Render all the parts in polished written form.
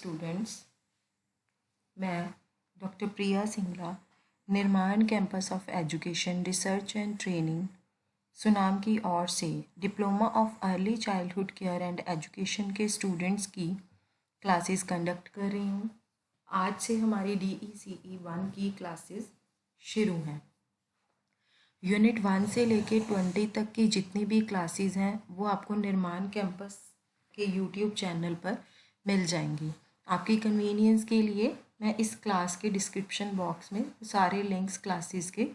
Students, मैं doctor प्रिया सिंगला, निर्माण campus of education research and training Sunam की ओर से diploma of early childhood care and education के स्टूडेंट्स की क्लासेस कंडक्ट कर रही हूँ। आज से हमारी DECE 1 की क्लासेस शुरू हैं। यूनिट 1 से लेके 20 तक की जितनी भी क्लासेस हैं वो आपको निर्माण कैंपस के यूट्यूब चैनल पर मिल जाएंगी। आपकी कन्वीनियंस के लिए मैं इस क्लास के डिस्क्रिप्शन बॉक्स में सारे लिंक्स क्लासेस के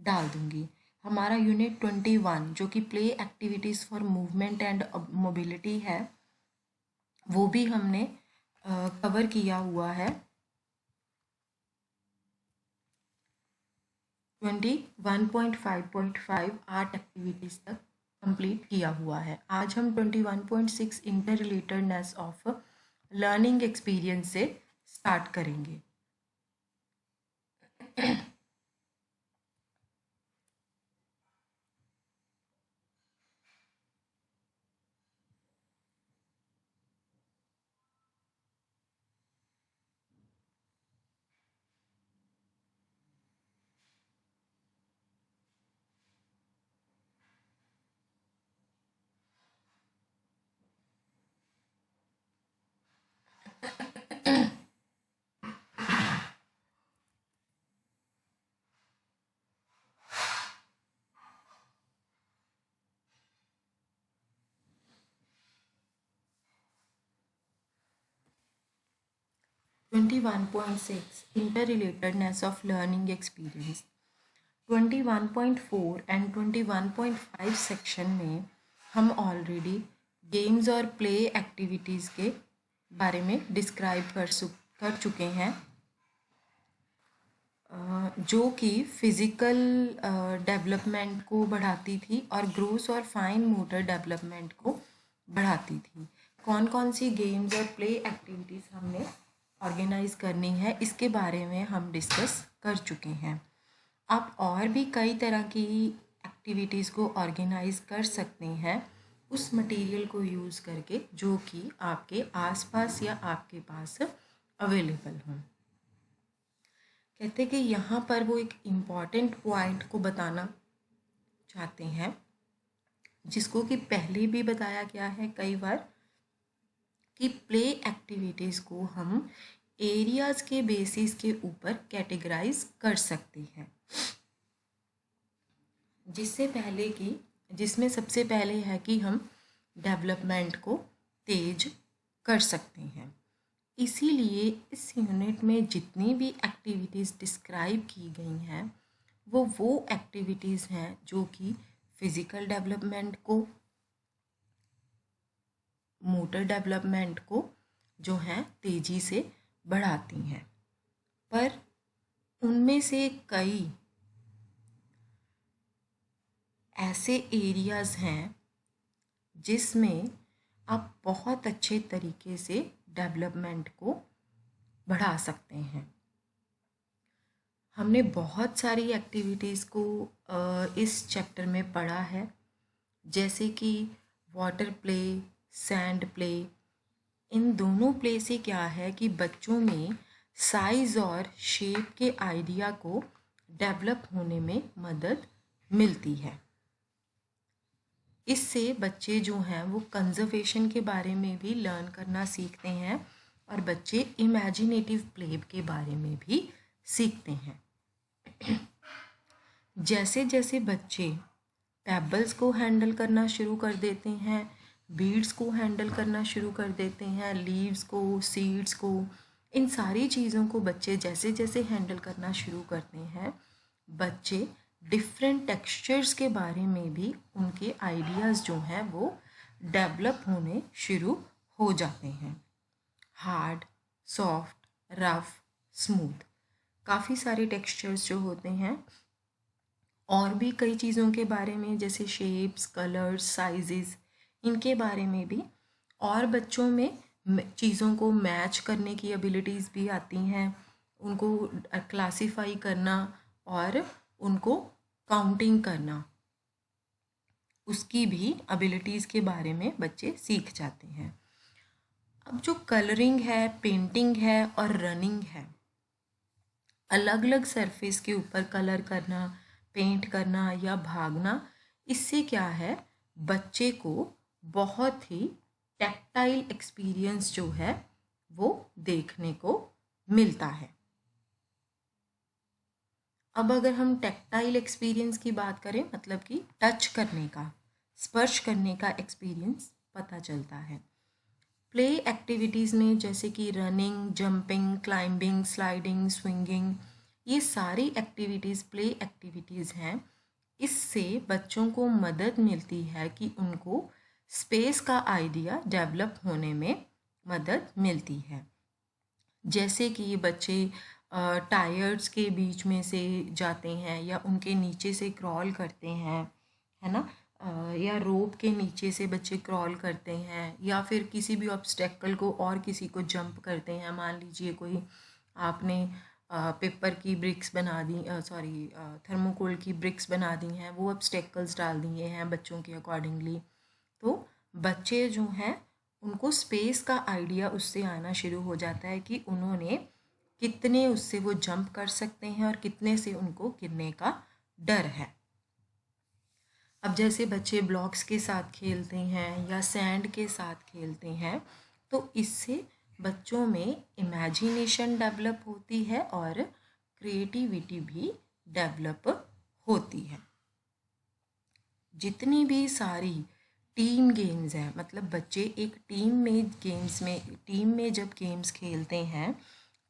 डाल दूंगी। हमारा यूनिट 21 जो कि play activities for movement and mobility है वो भी हमने कवर किया हुआ है। 21.5.5 आर्ट एक्टिविटीज़ तक कंप्लीट किया हुआ है। आज हम 21.6 inter relatedness of learning experience से स्टार्ट करेंगे। Interrelatedness of learning experience 21.4 and 21.5 section में हम ऑलरेडी गेम्स और प्ले एक्टिविटीज़ के बारे में डिस्क्राइब कर चुके हैं, जो कि फिज़िकल डेवलपमेंट को बढ़ाती थी और ग्रोस और फाइन मोटर डेवलपमेंट को बढ़ाती थी। कौन कौन सी गेम्स और प्ले एक्टिविटीज़ हमने ऑर्गेनाइज करनी है इसके बारे में हम डिस्कस कर चुके हैं। आप और भी कई तरह की एक्टिविटीज़ को ऑर्गेनाइज कर सकते हैं उस मटेरियल को यूज़ करके जो कि आपके आसपास या आपके पास अवेलेबल हों। कहते कि यहाँ पर वो एक इम्पॉर्टेंट पॉइंट को बताना चाहते हैं जिसको कि पहले भी बताया गया है कई बार कि प्ले एक्टिविटीज़ को हम एरियाज़ के बेसिस के ऊपर कैटेगराइज कर सकते हैं, जिसमें सबसे पहले है कि हम डेवलपमेंट को तेज कर सकते हैं। इसीलिए इस यूनिट में जितनी भी एक्टिविटीज़ डिस्क्राइब की गई हैं वो एक्टिविटीज़ हैं जो कि फिज़िकल डेवलपमेंट को, मोटर डेवलपमेंट को जो है तेज़ी से बढ़ाती हैं। पर उनमें से कई ऐसे एरियाज़ हैं जिसमें आप बहुत अच्छे तरीके से डेवलपमेंट को बढ़ा सकते हैं। हमने बहुत सारी एक्टिविटीज़ को इस चैप्टर में पढ़ा है, जैसे कि वाटर प्ले, सैंड प्ले। इन दोनों प्ले से क्या है कि बच्चों में साइज़ और शेप के आइडिया को डेवलप होने में मदद मिलती है। इससे बच्चे जो हैं वो कंजर्वेशन के बारे में भी लर्न करना सीखते हैं और बच्चे इमेजिनेटिव प्ले के बारे में भी सीखते हैं। जैसे जैसे बच्चे पेबल्स को हैंडल करना शुरू कर देते हैं, बीड्स को हैंडल करना शुरू कर देते हैं, लीव्स को, सीड्स को, इन सारी चीज़ों को बच्चे जैसे जैसे हैंडल करना शुरू करते हैं, बच्चे डिफरेंट टेक्सचर्स के बारे में भी उनके आइडियाज़ जो हैं वो डेवलप होने शुरू हो जाते हैं। हार्ड, सॉफ्ट, रफ, स्मूथ, काफ़ी सारे टेक्सचर्स जो होते हैं, और भी कई चीज़ों के बारे में जैसे शेप्स, कलर्स, साइजेस, इनके बारे में भी, और बच्चों में चीज़ों को मैच करने की एबिलिटीज़ भी आती हैं, उनको क्लासीफाई करना और उनको काउंटिंग करना, उसकी भी एबिलिटीज़ के बारे में बच्चे सीख जाते हैं। अब जो कलरिंग है, पेंटिंग है और रनिंग है, अलग अलग सरफेस के ऊपर कलर करना, पेंट करना या भागना, इससे क्या है, बच्चे को बहुत ही टैक्टाइल एक्सपीरियंस जो है वो देखने को मिलता है। अब अगर हम टैक्टाइल एक्सपीरियंस की बात करें, मतलब कि टच करने का, स्पर्श करने का एक्सपीरियंस पता चलता है। प्ले एक्टिविटीज़ में जैसे कि running, jumping, climbing, sliding, swinging, ये सारी एक्टिविटीज़ प्ले एक्टिविटीज़ हैं। इससे बच्चों को मदद मिलती है कि उनको स्पेस का आइडिया डेवलप होने में मदद मिलती है। जैसे कि बच्चे टायर्स के बीच में से जाते हैं या उनके नीचे से क्रॉल करते हैं, है ना, या रोप के नीचे से बच्चे क्रॉल करते हैं, या फिर किसी भी ऑब्स्टेकल को और किसी को जंप करते हैं। मान लीजिए कोई आपने पेपर की ब्रिक्स बना दी, थर्मोकोल की ब्रिक्स बना दी हैं, वो ऑब्स्टेकल्स डाल दिए हैं बच्चों के अकॉर्डिंगली। तो बच्चे जो हैं उनको स्पेस का आइडिया उससे आना शुरू हो जाता है कि उन्होंने कितने उससे वो जंप कर सकते हैं और कितने से उनको गिरने का डर है। अब जैसे बच्चे ब्लॉक्स के साथ खेलते हैं या सैंड के साथ खेलते हैं, तो इससे बच्चों में इमेजिनेशन डेवलप होती है और क्रिएटिविटी भी डेवलप होती है। जितनी भी सारी टीम गेम्स हैं, मतलब बच्चे एक टीम में जब गेम्स खेलते हैं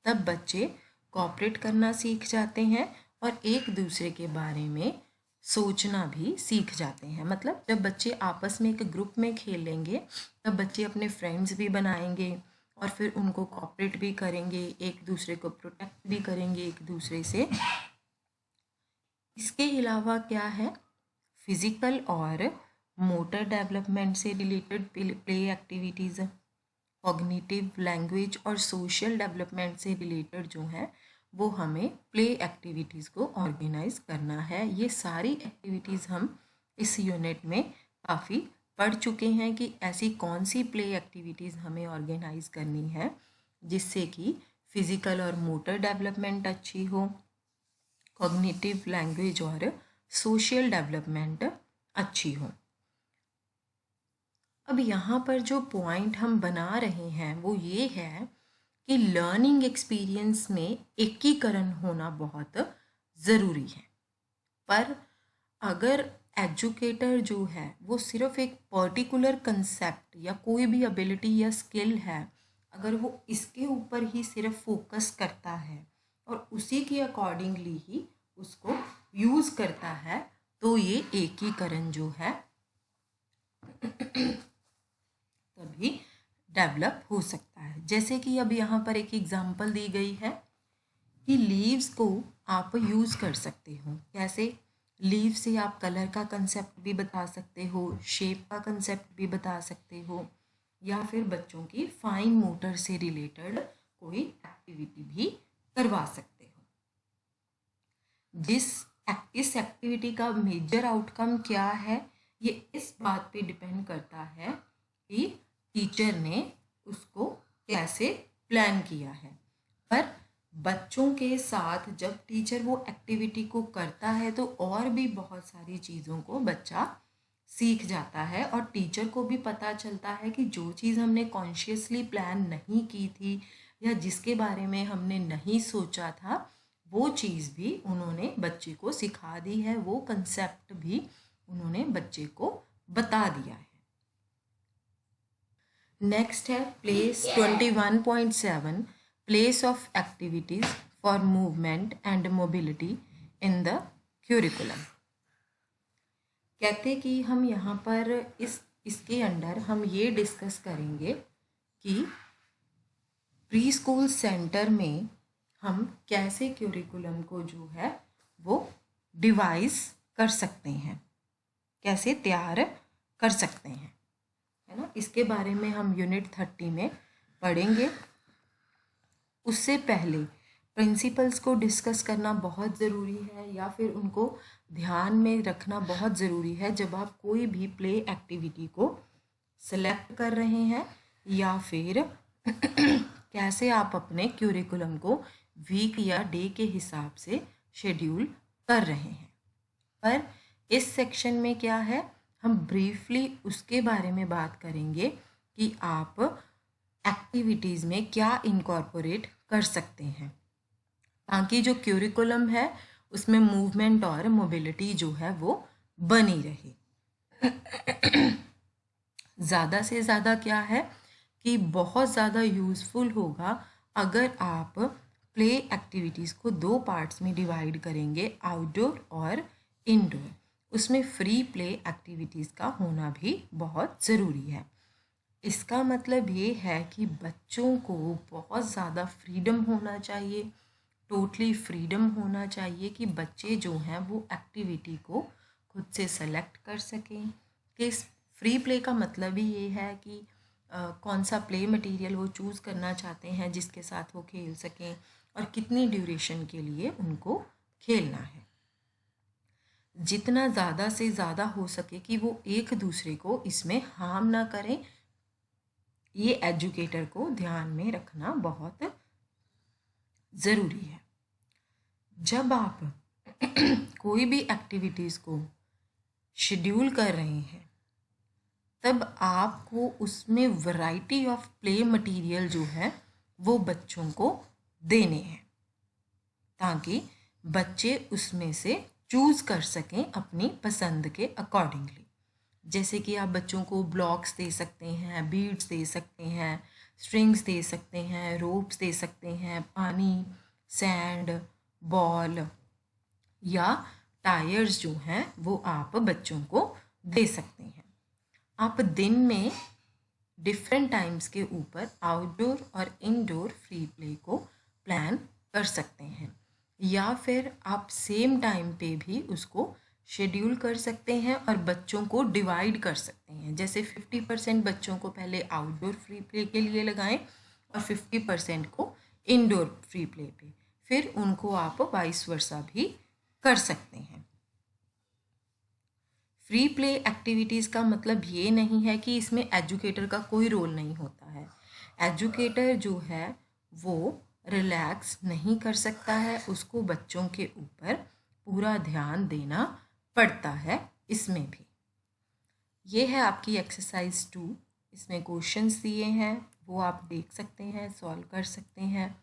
तब बच्चे कोऑपरेट करना सीख जाते हैं और एक दूसरे के बारे में सोचना भी सीख जाते हैं। मतलब जब बच्चे आपस में एक ग्रुप में खेलेंगे तब बच्चे अपने फ्रेंड्स भी बनाएंगे और फिर उनको कोऑपरेट भी करेंगे, एक दूसरे को प्रोटेक्ट भी करेंगे एक दूसरे से। इसके अलावा क्या है, फिजिकल और मोटर डेवलपमेंट से related play activities, cognitive, language और सोशल डेवलपमेंट से रिलेटेड जो है वो हमें प्ले एक्टिविटीज़ को ऑर्गेनाइज करना है। ये सारी एक्टिविटीज़ हम इस यूनिट में काफ़ी पढ़ चुके हैं कि ऐसी कौन सी प्ले एक्टिविटीज़ हमें ऑर्गेनाइज करनी है जिससे कि फिज़िकल और मोटर डेवलपमेंट अच्छी हो, कॉग्निटिव, लैंग्वेज और सोशल डेवलपमेंट अच्छी हो। अब यहाँ पर जो पॉइंट हम बना रहे हैं वो ये है कि लर्निंग एक्सपीरियंस में एकीकरण होना बहुत ज़रूरी है। पर अगर एजुकेटर जो है वो सिर्फ एक पर्टिकुलर कंसेप्ट या कोई भी एबिलिटी या स्किल है, अगर वो इसके ऊपर ही सिर्फ फोकस करता है और उसी के अकॉर्डिंगली ही उसको यूज़ करता है, तो ये एकीकरण जो है तभी डेवलप हो सकता है। जैसे कि अब यहाँ पर एक एग्जांपल दी गई है कि लीव्स को आप यूज़ कर सकते हो। कैसे? लीव से आप कलर का कंसेप्ट भी बता सकते हो, शेप का कंसेप्ट भी बता सकते हो, या फिर बच्चों की फाइन मोटर से रिलेटेड कोई एक्टिविटी भी करवा सकते हो। इस एक्टिविटी का मेजर आउटकम क्या है, ये इस बात पे डिपेंड करता है कि टीचर ने उसको कैसे प्लान किया है। पर बच्चों के साथ जब टीचर वो एक्टिविटी को करता है तो और भी बहुत सारी चीज़ों को बच्चा सीख जाता है और टीचर को भी पता चलता है कि जो चीज़ हमने कॉन्शियसली प्लान नहीं की थी या जिसके बारे में हमने नहीं सोचा था, वो चीज़ भी उन्होंने बच्चे को सिखा दी है, वो कंसेप्ट भी उन्होंने बच्चे को बता दिया है। नेक्स्ट है place 21.7, place of activities for movement and mobility in the curriculum. कहते कि हम यहाँ पर इसके अंडर हम ये डिस्कस करेंगे कि प्री स्कूल सेंटर में हम कैसे क्यूरिकुलम को जो है वो डिवाइस कर सकते हैं, कैसे तैयार कर सकते हैं, है ना। इसके बारे में हम यूनिट 30 में पढ़ेंगे। उससे पहले प्रिंसिपल्स को डिस्कस करना बहुत ज़रूरी है या फिर उनको ध्यान में रखना बहुत ज़रूरी है जब आप कोई भी प्ले एक्टिविटी को सेलेक्ट कर रहे हैं या फिर कैसे आप अपने क्यूरिकुलम को वीक या डे के हिसाब से शेड्यूल कर रहे हैं। पर इस सेक्शन में क्या है, हम ब्रीफली उसके बारे में बात करेंगे कि आप एक्टिविटीज़ में क्या इनकॉर्पोरेट कर सकते हैं ताकि जो क्यूरिकुलम है उसमें मूवमेंट और मोबिलिटी जो है वो बनी रहे। ज़्यादा से ज़्यादा क्या है कि बहुत ज़्यादा यूज़फुल होगा अगर आप प्ले एक्टिविटीज़ को 2 पार्ट्स में डिवाइड करेंगे, आउटडोर और इनडोर। उसमें फ्री प्ले एक्टिविटीज़ का होना भी बहुत ज़रूरी है। इसका मतलब ये है कि बच्चों को बहुत ज़्यादा फ्रीडम होना चाहिए, टोटली फ्रीडम होना चाहिए कि बच्चे जो हैं वो एक्टिविटी को खुद से सेलेक्ट कर सकें। कि फ्री प्ले का मतलब ही ये है कि कौन सा प्ले मटेरियल वो चूज़ करना चाहते हैं जिसके साथ वो खेल सकें और कितनी ड्यूरेशन के लिए उनको खेलना है। जितना ज़्यादा से ज़्यादा हो सके कि वो एक दूसरे को इसमें हार्म ना करें, ये एजुकेटर को ध्यान में रखना बहुत ज़रूरी है। जब आप कोई भी एक्टिविटीज़ को शेड्यूल कर रहे हैं तब आपको उसमें वैरायटी ऑफ प्ले मटेरियल जो है वो बच्चों को देने हैं ताकि बच्चे उसमें से चूज़ कर सकें अपनी पसंद के अकॉर्डिंगली। जैसे कि आप बच्चों को ब्लॉक्स दे सकते हैं, बीड्स दे सकते हैं, स्ट्रिंग्स दे सकते हैं, रोप्स दे सकते हैं, पानी, सैंड, बॉल या टायर्स जो हैं वो आप बच्चों को दे सकते हैं। आप दिन में डिफरेंट टाइम्स के ऊपर आउटडोर और इनडोर फ्री प्ले को प्लान कर सकते हैं या फिर आप सेम टाइम पे भी उसको शेड्यूल कर सकते हैं और बच्चों को डिवाइड कर सकते हैं। जैसे 50% बच्चों को पहले आउटडोर फ्री प्ले के लिए लगाएं और 50% को इनडोर फ्री प्ले पे, फिर उनको आप वाइस वर्सा भी कर सकते हैं। फ्री प्ले एक्टिविटीज़ का मतलब ये नहीं है कि इसमें एजुकेटर का कोई रोल नहीं होता है। एजुकेटर जो है वो रिलैक्स नहीं कर सकता है, उसको बच्चों के ऊपर पूरा ध्यान देना पड़ता है इसमें भी। ये है आपकी एक्सरसाइज 2। इसमें क्वेश्चंस दिए हैं वो आप देख सकते हैं, सॉल्व कर सकते हैं।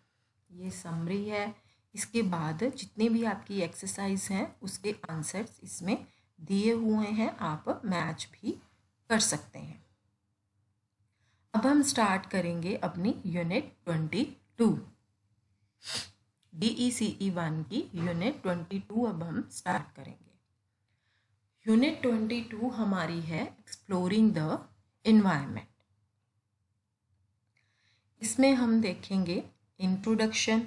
ये समरी है। इसके बाद जितने भी आपकी एक्सरसाइज हैं उसके आंसर्स इसमें दिए हुए हैं, आप मैच भी कर सकते हैं। अब हम स्टार्ट करेंगे अपनी यूनिट 22, DECE 1 की यूनिट 22 अब हम स्टार्ट करेंगे। यूनिट 22 हमारी है एक्सप्लोरिंग द एनवायरनमेंट। इसमें हम देखेंगे introduction,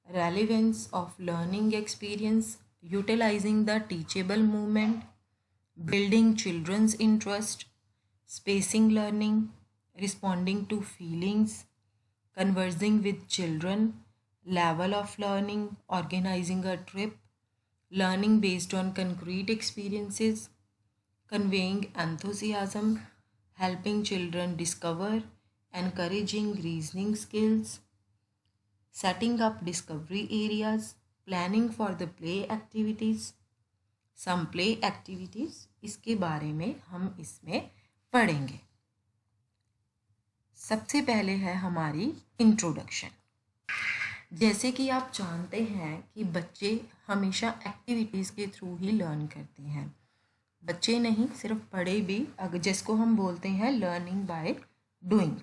relevance of learning experience, utilising the teachable movement, building children's interest, spacing learning, responding to feelings, conversing with children, level of learning, organizing a trip, learning based on concrete experiences, conveying enthusiasm, helping children discover, encouraging reasoning skills, setting up discovery areas, planning for the play activities, some play activities, इसके बारे में हम इसमें पढ़ेंगे। सबसे पहले है हमारी इंट्रोडक्शन। जैसे कि आप जानते हैं कि बच्चे हमेशा एक्टिविटीज़ के थ्रू ही लर्न करते हैं। बच्चे नहीं, सिर्फ बड़े भी, अगर जिसको हम बोलते हैं लर्निंग बाय डूइंग,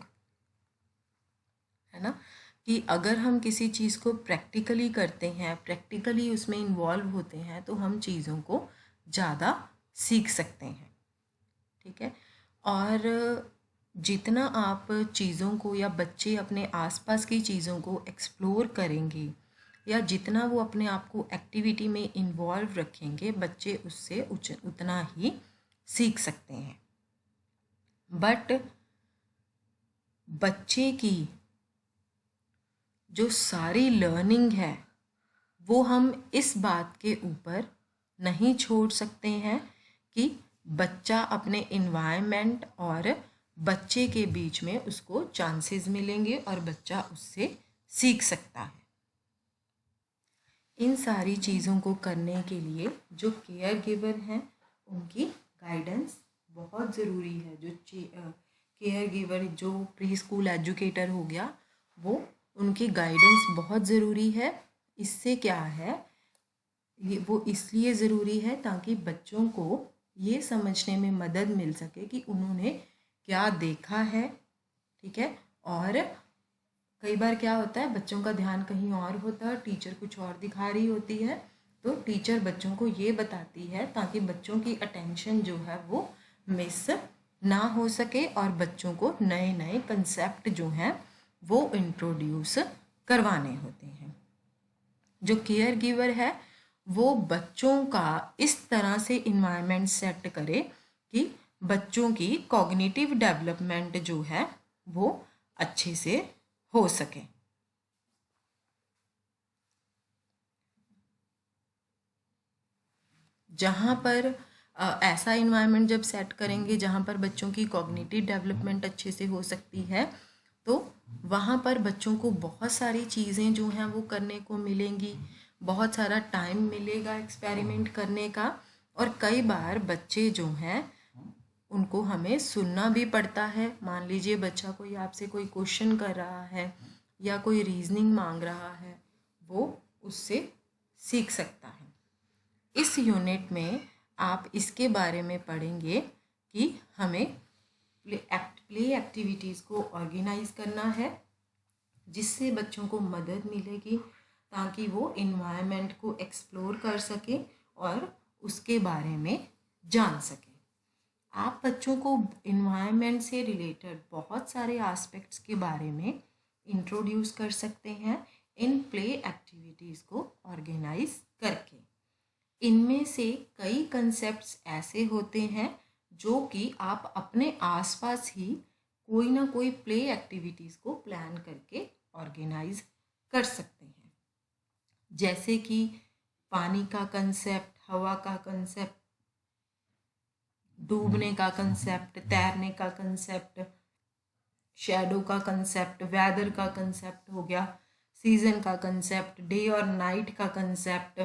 है ना, कि अगर हम किसी चीज़ को प्रैक्टिकली करते हैं, प्रैक्टिकली उसमें इन्वॉल्व होते हैं तो हम चीज़ों को ज़्यादा सीख सकते हैं। ठीक है। और जितना आप चीज़ों को या बच्चे अपने आसपास की चीज़ों को एक्सप्लोर करेंगे या जितना वो अपने आप को एक्टिविटी में इन्वॉल्व रखेंगे, बच्चे उससे उतना ही सीख सकते हैं। बट बच्चे की जो सारी लर्निंग है वो हम इस बात के ऊपर नहीं छोड़ सकते हैं कि बच्चा अपने इन्वायरमेंट और बच्चे के बीच में उसको चांसेस मिलेंगे और बच्चा उससे सीख सकता है। इन सारी चीज़ों को करने के लिए जो केयर गिवर हैं उनकी गाइडेंस बहुत ज़रूरी है। जो केयर गिवर जो प्री स्कूल एजुकेटर हो गया, वो उनकी गाइडेंस बहुत ज़रूरी है। इससे क्या है, ये वो इसलिए ज़रूरी है ताकि बच्चों को ये समझने में मदद मिल सके कि उन्होंने क्या देखा है, ठीक है। और कई बार क्या होता है, बच्चों का ध्यान कहीं और होता है, टीचर कुछ और दिखा रही होती है, तो टीचर बच्चों को ये बताती है ताकि बच्चों की अटेंशन जो है वो मिस ना हो सके और बच्चों को नए नए कंसेप्ट जो हैं वो इंट्रोड्यूस करवाने होते हैं। जो केयर गिवर है वो बच्चों का इस तरह से इन्वायरमेंट सेट करे कि बच्चों की कॉग्निटिव डेवलपमेंट जो है वो अच्छे से हो सके। जहाँ पर ऐसा इन्वायरमेंट जब सेट करेंगे जहाँ पर बच्चों की कॉग्निटिव डेवलपमेंट अच्छे से हो सकती है, तो वहाँ पर बच्चों को बहुत सारी चीज़ें जो हैं वो करने को मिलेंगी, बहुत सारा टाइम मिलेगा एक्सपेरिमेंट करने का। और कई बार बच्चे जो हैं उनको हमें सुनना भी पड़ता है। मान लीजिए बच्चा कोई आपसे कोई क्वेश्चन कर रहा है या कोई रीजनिंग मांग रहा है, वो उससे सीख सकता है। इस यूनिट में आप इसके बारे में पढ़ेंगे कि हमें प्ले एक्टिविटीज़ को ऑर्गेनाइज करना है जिससे बच्चों को मदद मिलेगी ताकि वो इन्वायरमेंट को एक्सप्लोर कर सके और उसके बारे में जान सके। आप बच्चों को इन्वायरमेंट से रिलेटेड बहुत सारे एस्पेक्ट्स के बारे में इंट्रोड्यूस कर सकते हैं इन प्ले एक्टिविटीज़ को ऑर्गेनाइज करके। इनमें से कई कंसेप्ट्स ऐसे होते हैं जो कि आप अपने आसपास ही कोई ना कोई प्ले एक्टिविटीज़ को प्लान करके ऑर्गेनाइज कर सकते हैं। जैसे कि पानी का कंसेप्ट, हवा का कंसेप्ट, डूबने का कंसेप्ट, तैरने का कंसेप्ट, शैडो का कंसेप्ट, वेदर का कंसेप्ट हो गया, सीजन का कंसेप्ट, डे और नाइट का कंसेप्ट,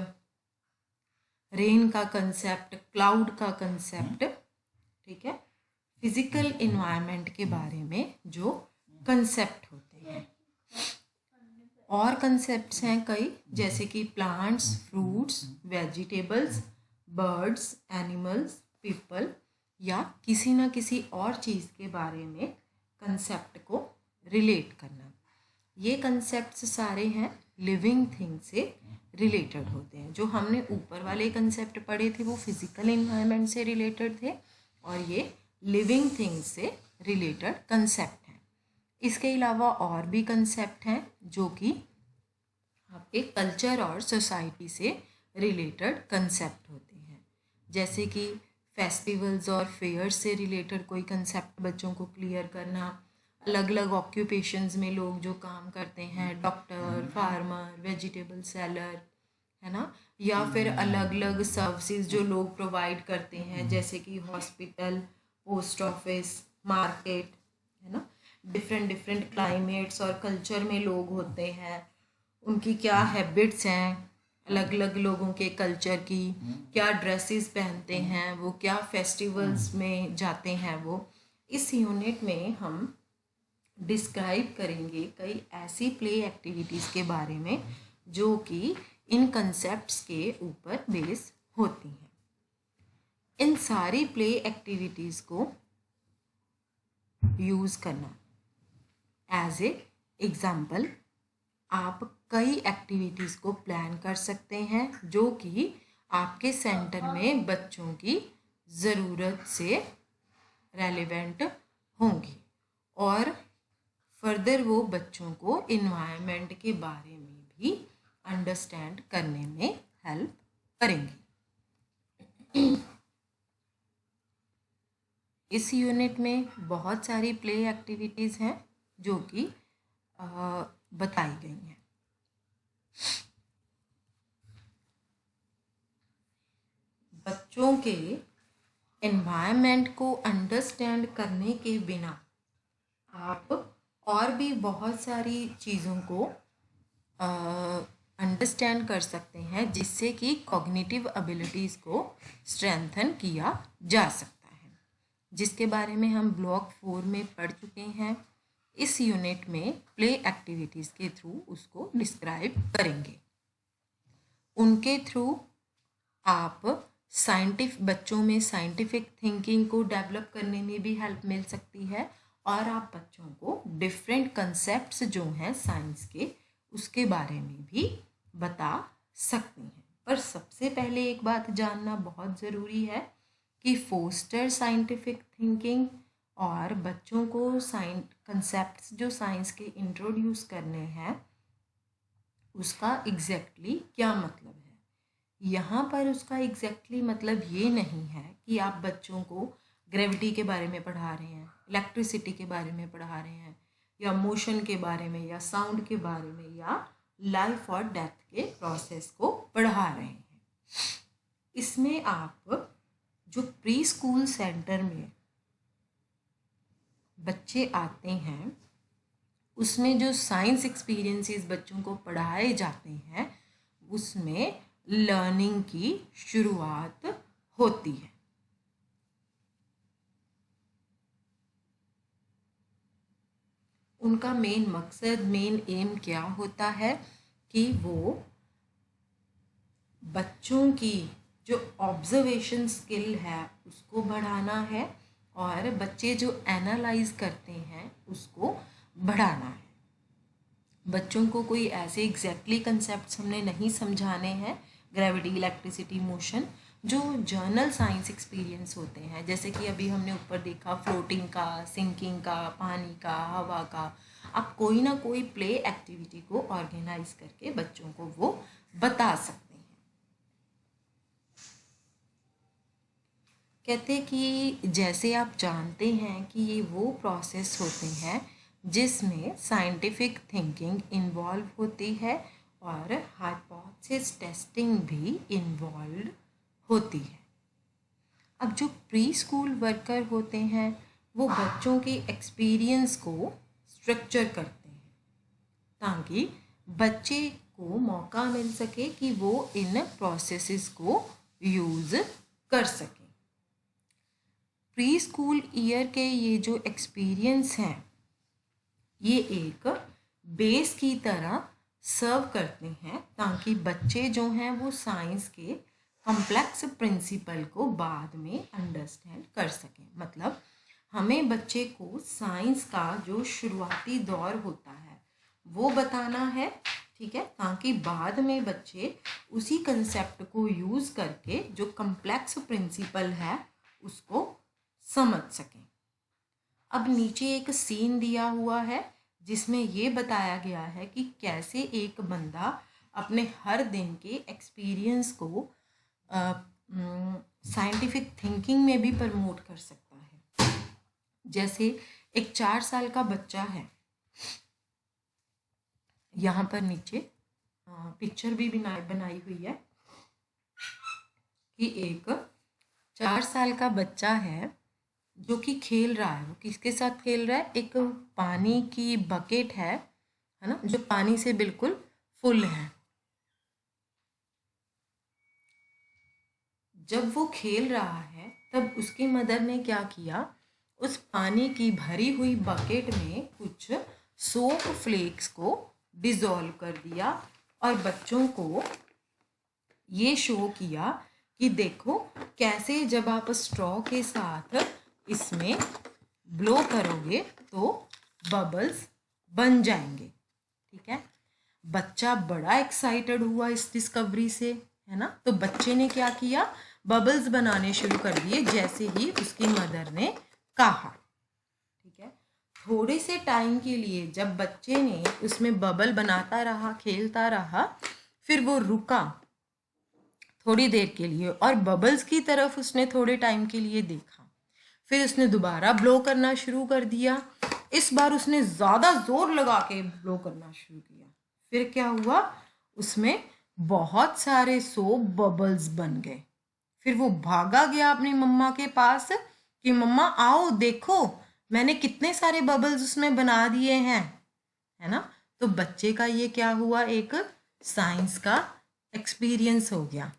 रेन का कंसेप्ट, क्लाउड का कंसेप्ट, ठीक है। फिजिकल इन्वायरमेंट के बारे में जो कंसेप्ट होते हैं और कंसेप्ट्स हैं कई, जैसे कि plants, fruits, vegetables, birds, animals, people या किसी ना किसी और चीज़ के बारे में कंसेप्ट को रिलेट करना। ये कंसेप्ट्स सारे हैं लिविंग थिंग से रिलेटेड होते हैं। जो हमने ऊपर वाले कंसेप्ट पढ़े थे वो फिजिकल इन्वायरमेंट से रिलेटेड थे और ये लिविंग थिंग्स से रिलेटेड कंसेप्ट हैं। इसके अलावा और भी कंसेप्ट हैं जो कि आपके कल्चर और सोसाइटी से रिलेटेड कंसेप्ट होते हैं। जैसे कि फेस्टिवल्स और फेयर्स से रिलेटेड कोई कंसेप्ट बच्चों को क्लियर करना, अलग अलग ऑक्यूपेशंस में लोग जो काम करते हैं, डॉक्टर, फार्मर, वेजिटेबल सेलर, है ना, या फिर अलग अलग सर्विसेज जो लोग प्रोवाइड करते हैं जैसे कि हॉस्पिटल, पोस्ट ऑफिस, मार्केट, है ना। डिफरेंट डिफरेंट क्लाइमेट्स और कल्चर में लोग होते हैं, उनकी क्या हैबिट्स हैं, अलग अलग लोगों के कल्चर की, क्या ड्रेसेस पहनते हैं वो, क्या फेस्टिवल्स में जाते हैं वो। इस यूनिट में हम डिस्क्राइब करेंगे कई ऐसी प्ले एक्टिविटीज़ के बारे में जो कि इन कंसेप्ट्स के ऊपर बेस होती हैं। इन सारी प्ले एक्टिविटीज़ को यूज़ करना एज ए एग्ज़ाम्पल, आप कई एक्टिविटीज़ को प्लान कर सकते हैं जो कि आपके सेंटर में बच्चों की ज़रूरत से रेलेवेंट होंगी और फर्दर वो बच्चों को इन्वायरमेंट के बारे में भी अंडरस्टैंड करने में हेल्प करेंगे। इस यूनिट में बहुत सारी प्ले एक्टिविटीज़ हैं जो कि बताई गई हैं। बच्चों के एनवायरनमेंट को अंडरस्टैंड करने के बिना आप और भी बहुत सारी चीज़ों को अंडरस्टैंड कर सकते हैं जिससे कि कॉग्निटिव एबिलिटीज़ को स्ट्रेंथन किया जा सकता है, जिसके बारे में हम ब्लॉक 4 में पढ़ चुके हैं। इस यूनिट में प्ले एक्टिविटीज़ के थ्रू उसको डिस्क्राइब करेंगे। उनके थ्रू आप बच्चों में साइंटिफिक थिंकिंग को डेवलप करने में भी हेल्प मिल सकती है और आप बच्चों को डिफरेंट कंसेप्ट्स जो हैं साइंस के उसके बारे में भी बता सकती हैं। पर सबसे पहले एक बात जानना बहुत ज़रूरी है कि फोस्टर साइंटिफिक थिंकिंग और बच्चों को कंसेप्ट्स जो साइंस के इंट्रोड्यूस करने हैं उसका एग्जैक्टली क्या मतलब है। यहाँ पर उसका एग्जैक्टली मतलब ये नहीं है कि आप बच्चों को ग्रेविटी के बारे में पढ़ा रहे हैं, इलेक्ट्रिसिटी के बारे में पढ़ा रहे हैं, या मोशन के बारे में, या साउंड के बारे में, या लाइफ और डेथ के प्रोसेस को पढ़ा रहे हैं। इसमें आप जो प्री स्कूल सेंटर में बच्चे आते हैं उसमें जो साइंस एक्सपीरियंसेस बच्चों को पढ़ाए जाते हैं उसमें लर्निंग की शुरुआत होती है। उनका मेन मकसद, मेन एम क्या होता है कि वो बच्चों की जो ऑब्जर्वेशन स्किल है उसको बढ़ाना है और बच्चे जो एनालाइज करते हैं उसको बढ़ाना है। बच्चों को कोई ऐसे एग्जैक्टली कंसेप्ट हमने नहीं समझाने हैं, ग्रेविटी, इलेक्ट्रिसिटी, मोशन, जो जर्नल साइंस एक्सपीरियंस होते हैं, जैसे कि अभी हमने ऊपर देखा फ्लोटिंग का, सिंकिंग का, पानी का, हवा का। आप कोई ना कोई प्ले एक्टिविटी को ऑर्गेनाइज करके बच्चों को वो बता सकते हैं। कहते कि जैसे आप जानते हैं कि ये वो प्रोसेस होते हैं जिसमें साइंटिफिक थिंकिंग इन्वॉल्व होती है और हाइपोथेसिस टेस्टिंग भी इन्वॉल्व होती है। अब जो प्री स्कूल वर्कर होते हैं वो बच्चों के एक्सपीरियंस को स्ट्रक्चर करते हैं ताकि बच्चे को मौका मिल सके कि वो इन प्रोसेसेस को यूज़ कर सके। प्री स्कूल ईयर के ये जो एक्सपीरियंस हैं ये एक बेस की तरह सर्व करते हैं ताकि बच्चे जो हैं वो साइंस के कॉम्प्लेक्स प्रिंसिपल को बाद में अंडरस्टैंड कर सकें। मतलब हमें बच्चे को साइंस का जो शुरुआती दौर होता है वो बताना है, ठीक है, ताकि बाद में बच्चे उसी कंसेप्ट को यूज़ करके जो कॉम्प्लेक्स प्रिंसिपल है उसको समझ सकें। अब नीचे एक सीन दिया हुआ है जिसमें ये बताया गया है कि कैसे एक बंदा अपने हर दिन के एक्सपीरियंस को साइंटिफिक थिंकिंग में भी प्रमोट कर सकता है। जैसे एक 4 साल का बच्चा है, यहाँ पर नीचे पिक्चर भी बनाई हुई है कि एक 4 साल का बच्चा है जो कि खेल रहा है। वो किसके साथ खेल रहा है? एक पानी की बकेट है ना, जो पानी से बिल्कुल फुल है। जब वो खेल रहा है तब उसकी मदर ने क्या किया, उस पानी की भरी हुई बकेट में कुछ सोप फ्लेक्स को डिज़ोल्व कर दिया और बच्चों को ये शो किया कि देखो कैसे जब आप स्ट्रॉ के साथ इसमें ब्लो करोगे तो बबल्स बन जाएंगे। ठीक है, बच्चा बड़ा एक्साइटेड हुआ इस डिस्कवरी से, है ना। तो बच्चे ने क्या किया, बबल्स बनाने शुरू कर दिए जैसे ही उसकी मदर ने कहा। ठीक है, थोड़े से टाइम के लिए जब बच्चे ने उसमें बबल बनाता रहा, खेलता रहा, फिर वो रुका थोड़ी देर के लिए और बबल्स की तरफ उसने थोड़े टाइम के लिए देखा। फिर उसने दोबारा ब्लो करना शुरू कर दिया। इस बार उसने ज़्यादा ज़ोर लगा के ब्लो करना शुरू किया। फिर क्या हुआ, उसमें बहुत सारे सोप बबल्स बन गए। फिर वो भागा गया अपनी मम्मा के पास कि मम्मा आओ देखो मैंने कितने सारे बबल्स उसमें बना दिए हैं, है ना। तो बच्चे का ये क्या हुआ, एक साइंस का एक्सपीरियंस हो गया,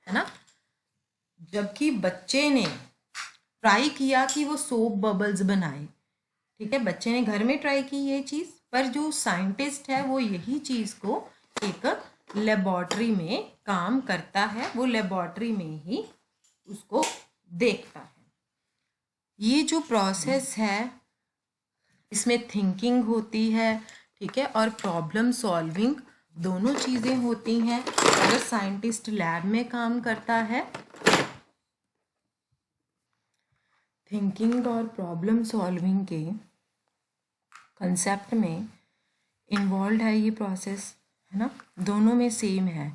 है ना। जबकि बच्चे ने ट्राई किया कि वो सोप बबल्स बनाए, ठीक है, बच्चे ने घर में ट्राई की ये चीज़, पर जो साइंटिस्ट है वो यही चीज़ को एक लेबोरेटरी में काम करता है, वो लेबोरेटरी में ही उसको देखता है। ये जो प्रोसेस है इसमें थिंकिंग होती है, ठीक है, और प्रॉब्लम सॉल्विंग दोनों चीज़ें होती हैं। अगर साइंटिस्ट लैब में काम करता है, थिंकिंग और प्रॉब्लम सॉल्विंग के कंसेप्ट में इन्वॉल्व है ये प्रोसेस, है ना, दोनों में सेम है।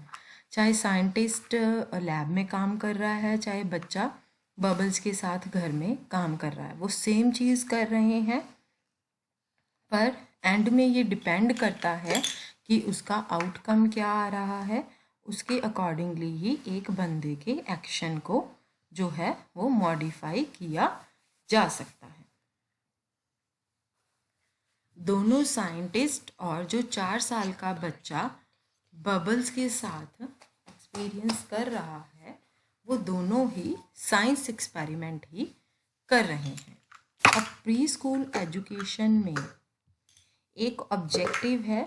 चाहे साइंटिस्ट लैब में काम कर रहा है, चाहे बच्चा बबल्स के साथ घर में काम कर रहा है, वो सेम चीज़ कर रहे हैं, पर एंड में ये डिपेंड करता है कि उसका आउटकम क्या आ रहा है, उसके अकॉर्डिंगली ही एक बंदे के एक्शन को जो है वो मॉडिफाई किया जा सकता है। दोनों साइंटिस्ट और जो 4 साल का बच्चा बबल्स के साथ एक्सपीरियंस कर रहा है, वो दोनों ही साइंस एक्सपेरिमेंट ही कर रहे हैं। अब प्री स्कूल एजुकेशन में एक ऑब्जेक्टिव है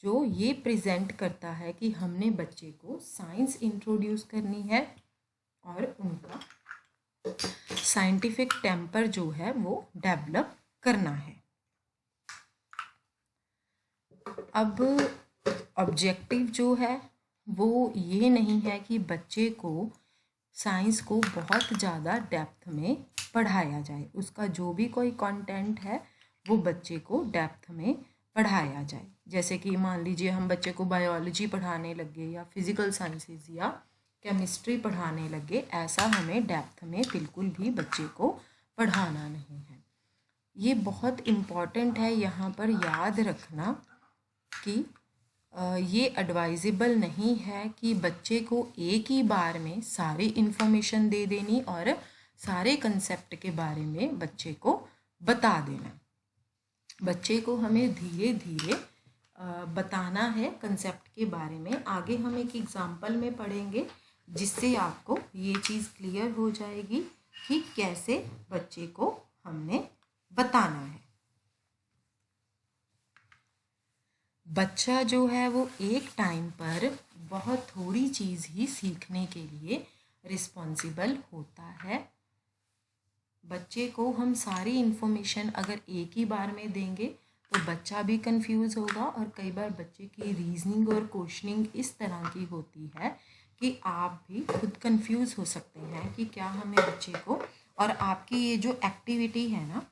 जो ये प्रेजेंट करता है कि हमने बच्चे को साइंस इंट्रोड्यूस करनी है और उनका साइंटिफिक टेम्पर जो है वो डेवलप करना है। अब ऑब्जेक्टिव जो है वो ये नहीं है कि बच्चे को साइंस को बहुत ज़्यादा डेप्थ में पढ़ाया जाए, उसका जो भी कोई कंटेंट है वो बच्चे को डेप्थ में पढ़ाया जाए। जैसे कि मान लीजिए हम बच्चे को बायोलॉजी पढ़ाने लगे या फिज़िकल साइंसेस या केमिस्ट्री पढ़ाने लगे, ऐसा हमें डेप्थ में बिल्कुल भी बच्चे को पढ़ाना नहीं है। ये बहुत इम्पॉर्टेंट है यहाँ पर याद रखना कि ये एडवाइजेबल नहीं है कि बच्चे को एक ही बार में सारी इन्फॉर्मेशन दे देनी और सारे कंसेप्ट के बारे में बच्चे को बता देना। बच्चे को हमें धीरे धीरे बताना है कंसेप्ट के बारे में। आगे हम एक एग्जाम्पल में पढ़ेंगे जिससे आपको ये चीज़ क्लियर हो जाएगी कि कैसे बच्चे को हमने बताना है। बच्चा जो है वो एक टाइम पर बहुत थोड़ी चीज़ ही सीखने के लिए रिस्पॉन्सिबल होता है। बच्चे को हम सारी इन्फॉर्मेशन अगर एक ही बार में देंगे तो बच्चा भी कंफ्यूज होगा, और कई बार बच्चे की रीजनिंग और क्वेश्चनिंग इस तरह की होती है कि आप भी खुद कंफ्यूज हो सकते हैं कि क्या हमें बच्चे को, और आपकी ये जो एक्टिविटी है ना,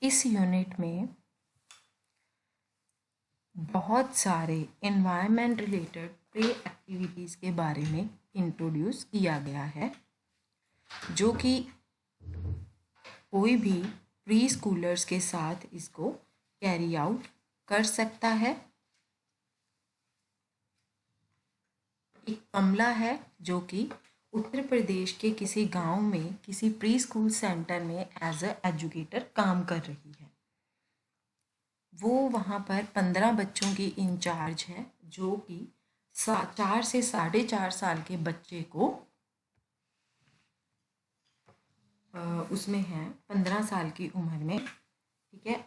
इस यूनिट में बहुत सारे एनवायरनमेंट रिलेटेड प्ले एक्टिविटीज़ के बारे में इंट्रोड्यूस किया गया है, जो कि कोई भी प्री स्कूलर्स के साथ इसको कैरी आउट कर सकता है। एक कमला है जो कि उत्तर प्रदेश के किसी गांव में किसी प्री स्कूल सेंटर में एज अ एजुकेटर काम कर रही है। वो वहाँ पर 15 बच्चों की इंचार्ज है, जो कि 4 से 4.5 साल के बच्चे को उसमें है 15 साल की उम्र में, ठीक है।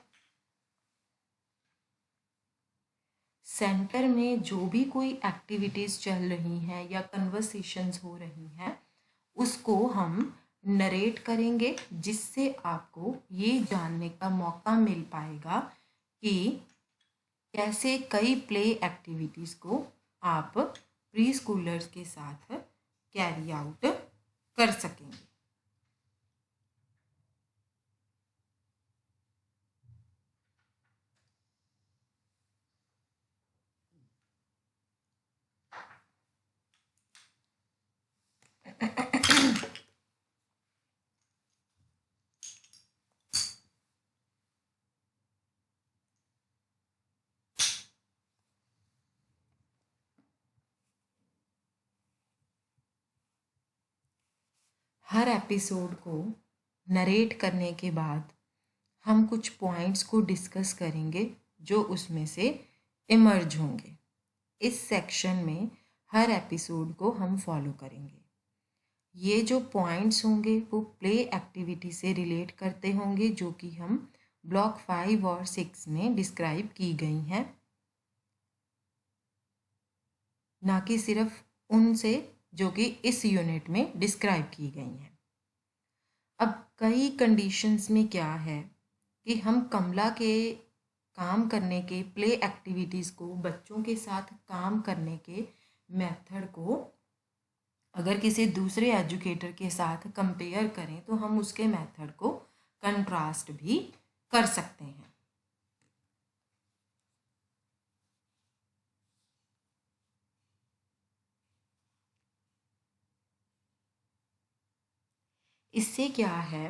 सेंटर में जो भी कोई एक्टिविटीज़ चल रही हैं या कन्वर्सेशंस हो रही हैं उसको हम नरेट करेंगे, जिससे आपको ये जानने का मौका मिल पाएगा कि कैसे कई प्ले एक्टिविटीज़ को आप प्री स्कूलर्स के साथ कैरी आउट कर सकेंगे। हर एपिसोड को नरेट करने के बाद हम कुछ पॉइंट्स को डिस्कस करेंगे जो उसमें से इमर्ज होंगे। इस सेक्शन में हर एपिसोड को हम फॉलो करेंगे। ये जो पॉइंट्स होंगे वो प्ले एक्टिविटी से रिलेट करते होंगे जो कि हम ब्लॉक 5 और 6 में डिस्क्राइब की गई हैं, ना कि सिर्फ उनसे जो कि इस यूनिट में डिस्क्राइब की गई हैं। अब कई कंडीशंस में क्या है कि हम कमला के काम करने के प्ले एक्टिविटीज़ को, बच्चों के साथ काम करने के मेथड को अगर किसी दूसरे एजुकेटर के साथ कंपेयर करें तो हम उसके मेथड को कंट्रास्ट भी कर सकते हैं। इससे क्या है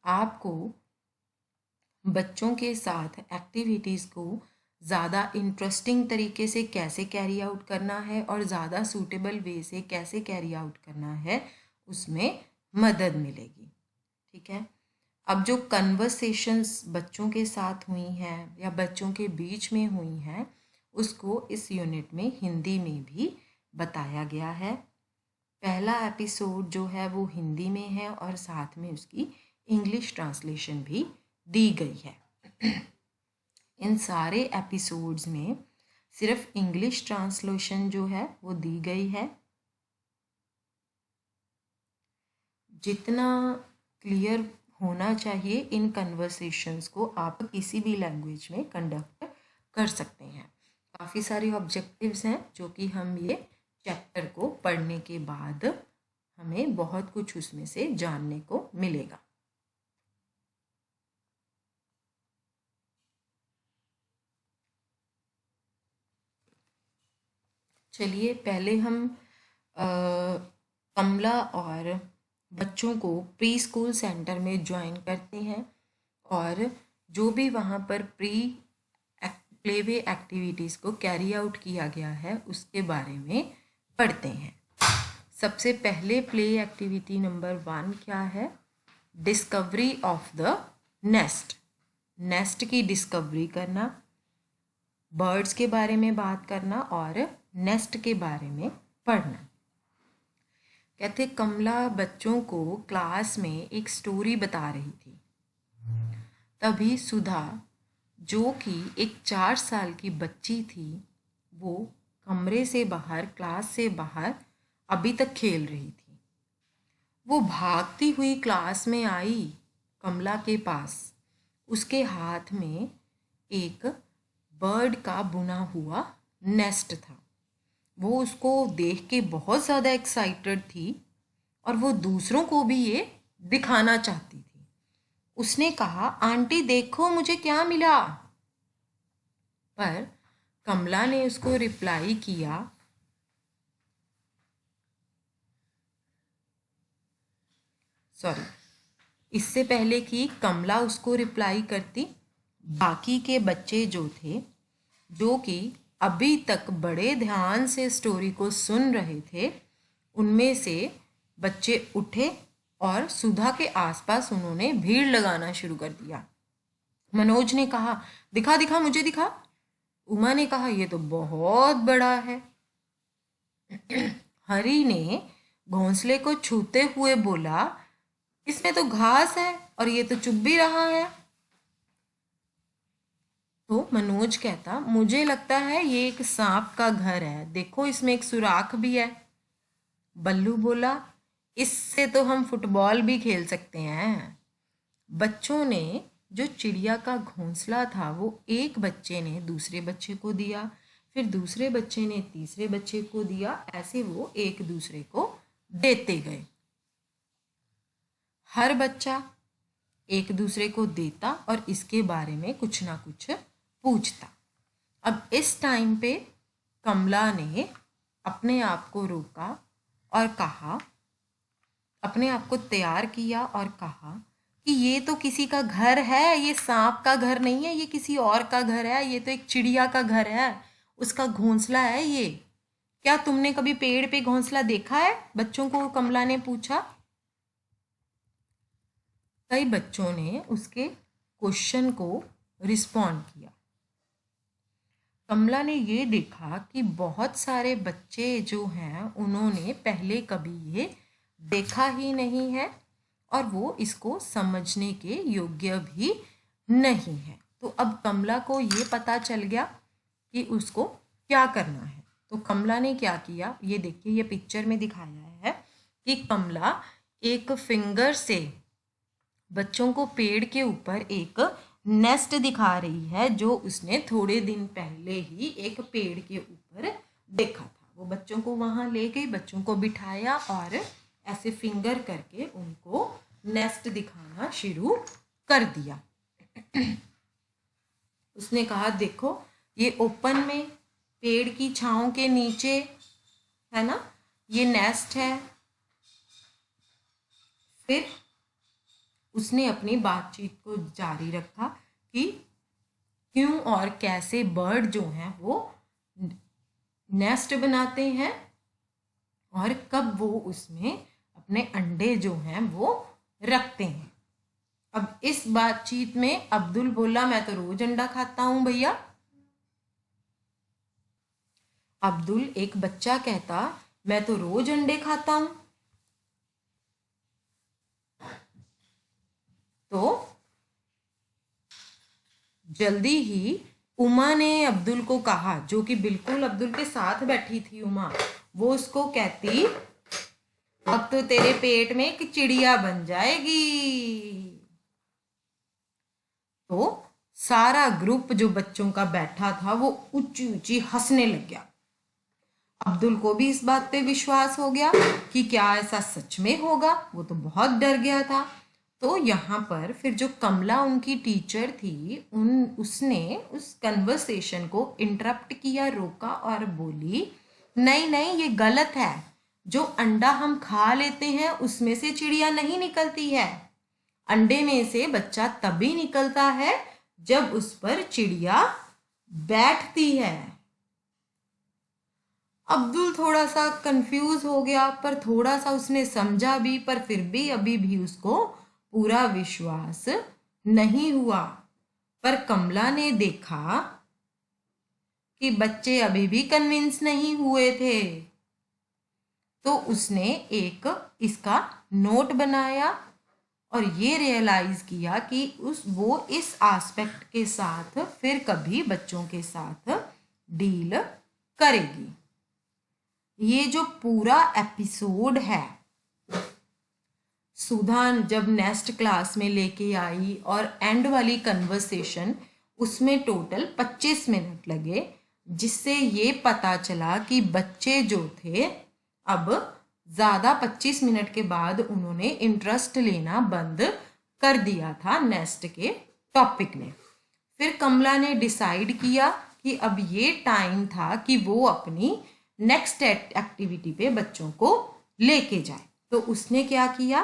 आपको बच्चों के साथ एक्टिविटीज़ को ज़्यादा इंटरेस्टिंग तरीके से कैसे कैरी आउट करना है और ज़्यादा सूटेबल वे से कैसे कैरी आउट करना है उसमें मदद मिलेगी। ठीक है, अब जो कन्वर्सेशंस बच्चों के साथ हुई हैं या बच्चों के बीच में हुई हैं उसको इस यूनिट में हिंदी में भी बताया गया है। पहला एपिसोड जो है वो हिंदी में है और साथ में उसकी इंग्लिश ट्रांसलेशन भी दी गई है। इन सारे एपिसोड्स में सिर्फ इंग्लिश ट्रांसलेशन जो है वो दी गई है। जितना क्लियर होना चाहिए इन कन्वर्सेशंस को आप किसी भी लैंग्वेज में कंडक्ट कर सकते हैं। काफ़ी सारे ऑब्जेक्टिव्स हैं जो कि हम ये चैप्टर को पढ़ने के बाद हमें बहुत कुछ उसमें से जानने को मिलेगा। चलिए पहले हम कमला और बच्चों को प्री स्कूल सेंटर में ज्वाइन करते हैं और जो भी वहाँ पर प्लेवे एक्टिविटीज़ को कैरी आउट किया गया है उसके बारे में पढ़ते हैं। सबसे पहले प्ले एक्टिविटी नंबर 1 क्या है? Discovery of the nest. Nest की डिस्कवरी करना, बर्ड्स के बारे में बात करना और नेस्ट के बारे में पढ़ना। कहते कमला बच्चों को क्लास में एक स्टोरी बता रही थी। तभी सुधा जो कि एक 4 साल की बच्ची थी वो कमरे से बाहर, क्लास से बाहर अभी तक खेल रही थी। वो भागती हुई क्लास में आई कमला के पास। उसके हाथ में एक बर्ड का बुना हुआ नेस्ट था। वो उसको देख के बहुत ज़्यादा एक्साइटेड थी और वो दूसरों को भी ये दिखाना चाहती थी। उसने कहा, आंटी देखो मुझे क्या मिला। पर कमला ने उसको रिप्लाई किया, इससे पहले कि कमला उसको रिप्लाई करती, बाकी के बच्चे जो थे, जो कि अभी तक बड़े ध्यान से स्टोरी को सुन रहे थे, उनमें से बच्चे उठे और सुधा के आसपास उन्होंने भीड़ लगाना शुरू कर दिया। मनोज ने कहा, दिखा दिखा मुझे दिखा। उमा ने कहा, ये तो बहुत बड़ा है। हरी ने घोंसले को छूते हुए बोला, इसमें तो घास है और ये तो चुभ भी रहा है। तो मनोज कहता, मुझे लगता है ये एक सांप का घर है, देखो इसमें एक सुराख भी है। बल्लू बोला, इससे तो हम फुटबॉल भी खेल सकते हैं। बच्चों ने जो चिड़िया का घोंसला था वो एक बच्चे ने दूसरे बच्चे को दिया, फिर दूसरे बच्चे ने तीसरे बच्चे को दिया, ऐसे वो एक दूसरे को देते गए। हर बच्चा एक दूसरे को देता और इसके बारे में कुछ ना कुछ पूछता। अब इस टाइम पे कमला ने अपने आप को रोका और कहा, अपने आप को तैयार किया और कहा कि ये तो किसी का घर है, ये सांप का घर नहीं है, ये किसी और का घर है, ये तो एक चिड़िया का घर है, उसका घोंसला है ये। क्या तुमने कभी पेड़ पे घोंसला देखा है? बच्चों को कमला ने पूछा। कई बच्चों ने उसके क्वेश्चन को रिस्पॉन्ड किया। कमला ने ये देखा कि बहुत सारे बच्चे जो हैं उन्होंने पहले कभी ये देखा ही नहीं है और वो इसको समझने के योग्य भी नहीं है। तो अब कमला को ये पता चल गया कि उसको क्या करना है। तो कमला ने क्या किया, ये देखिए, ये पिक्चर में दिखाया है कि कमला एक फिंगर से बच्चों को पेड़ के ऊपर एक नेस्ट दिखा रही है जो उसने थोड़े दिन पहले ही एक पेड़ के ऊपर देखा था। वो बच्चों को वहां ले गई, बच्चों को बिठाया और ऐसे फिंगर करके उनको नेस्ट दिखाना शुरू कर दिया। उसने कहा, देखो ये ओपन में पेड़ की छांव के नीचे है ना, ये नेस्ट है। फिर उसने अपनी बातचीत को जारी रखा कि क्यों और कैसे बर्ड जो हैं वो नेस्ट बनाते हैं और कब वो उसमें अपने अंडे जो हैं वो रखते हैं। अब इस बातचीत में अब्दुल बोला, मैं तो रोज अंडा खाता हूं भैया। अब्दुल एक बच्चा कहता, मैं तो रोज अंडे खाता हूं। तो जल्दी ही उमा ने अब्दुल को कहा, जो कि बिल्कुल अब्दुल के साथ बैठी थी उमा, वो उसको कहती, अब तो तेरे पेट में एक चिड़िया बन जाएगी। तो सारा ग्रुप जो बच्चों का बैठा था वो ऊंची ऊंची हंसने लग गया। अब्दुल को भी इस बात पे विश्वास हो गया कि क्या ऐसा सच में होगा। वो तो बहुत डर गया था। तो यहाँ पर फिर जो कमला उनकी टीचर थी उसने उस कन्वर्सेशन को इंटरप्ट किया, रोका और बोली, नहीं नहीं ये गलत है। जो अंडा हम खा लेते हैं उसमें से चिड़िया नहीं निकलती है। अंडे में से बच्चा तभी निकलता है जब उस पर चिड़िया बैठती है। अब्दुल थोड़ा सा कंफ्यूज हो गया, पर थोड़ा सा उसने समझा भी, पर फिर भी अभी भी उसको पूरा विश्वास नहीं हुआ। पर कमला ने देखा कि बच्चे अभी भी कन्विंस नहीं हुए थे, तो उसने एक इसका नोट बनाया और ये रियलाइज किया कि वो इस एस्पेक्ट के साथ फिर कभी बच्चों के साथ डील करेगी। ये जो पूरा एपिसोड है, सुधा जब नेक्स्ट क्लास में लेके आई और एंड वाली कन्वर्सेशन, उसमें टोटल 25 मिनट लगे, जिससे ये पता चला कि बच्चे जो थे अब ज़्यादा 25 मिनट के बाद उन्होंने इंटरेस्ट लेना बंद कर दिया था नेक्स्ट के टॉपिक में। फिर कमला ने डिसाइड किया कि अब ये टाइम था कि वो अपनी नेक्स्ट एक्टिविटी पे बच्चों को लेके जाए। तो उसने क्या किया,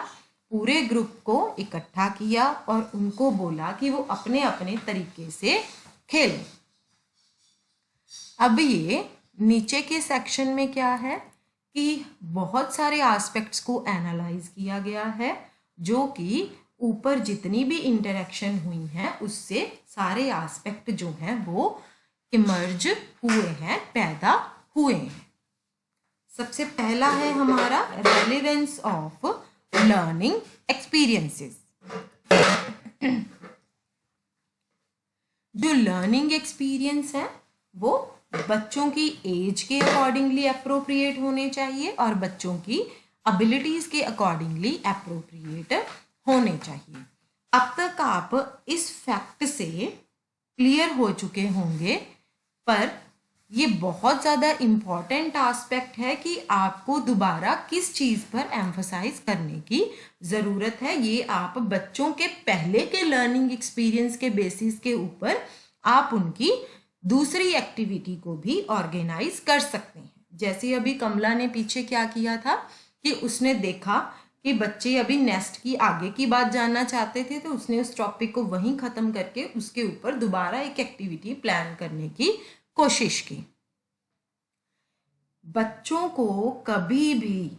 पूरे ग्रुप को इकट्ठा किया और उनको बोला कि वो अपने अपने तरीके से खेलें। अब ये नीचे के सेक्शन में क्या है कि बहुत सारे एस्पेक्ट्स को एनालाइज किया गया है, जो कि ऊपर जितनी भी इंटरेक्शन हुई है उससे सारे एस्पेक्ट जो हैं वो इमर्ज हुए हैं, पैदा हुए हैं। सबसे पहला है हमारा रेलेवेंस ऑफ लर्निंग एक्सपीरियंसेस। जो लर्निंग एक्सपीरियंस है वो बच्चों की एज के अकॉर्डिंगली अप्रोप्रिएट होने चाहिए और बच्चों की एबिलिटीज के अकॉर्डिंगली अप्रोप्रिएट होने चाहिए। अब तक आप इस फैक्ट से क्लियर हो चुके होंगे, पर ये बहुत ज़्यादा इम्पॉर्टेंट एस्पेक्ट है कि आपको दोबारा किस चीज़ पर एम्फसाइज करने की ज़रूरत है। ये आप बच्चों के पहले के लर्निंग एक्सपीरियंस के बेसिस के ऊपर आप उनकी दूसरी एक्टिविटी को भी ऑर्गेनाइज कर सकते हैं। जैसे अभी कमला ने पीछे क्या किया था कि उसने देखा कि बच्चे अभी नेस्ट की आगे की बात जानना चाहते थे, तो उसने उस टॉपिक को वहीं ख़त्म करके उसके ऊपर दोबारा एक एक्टिविटी प्लान करने की कोशिश की। बच्चों को कभी भी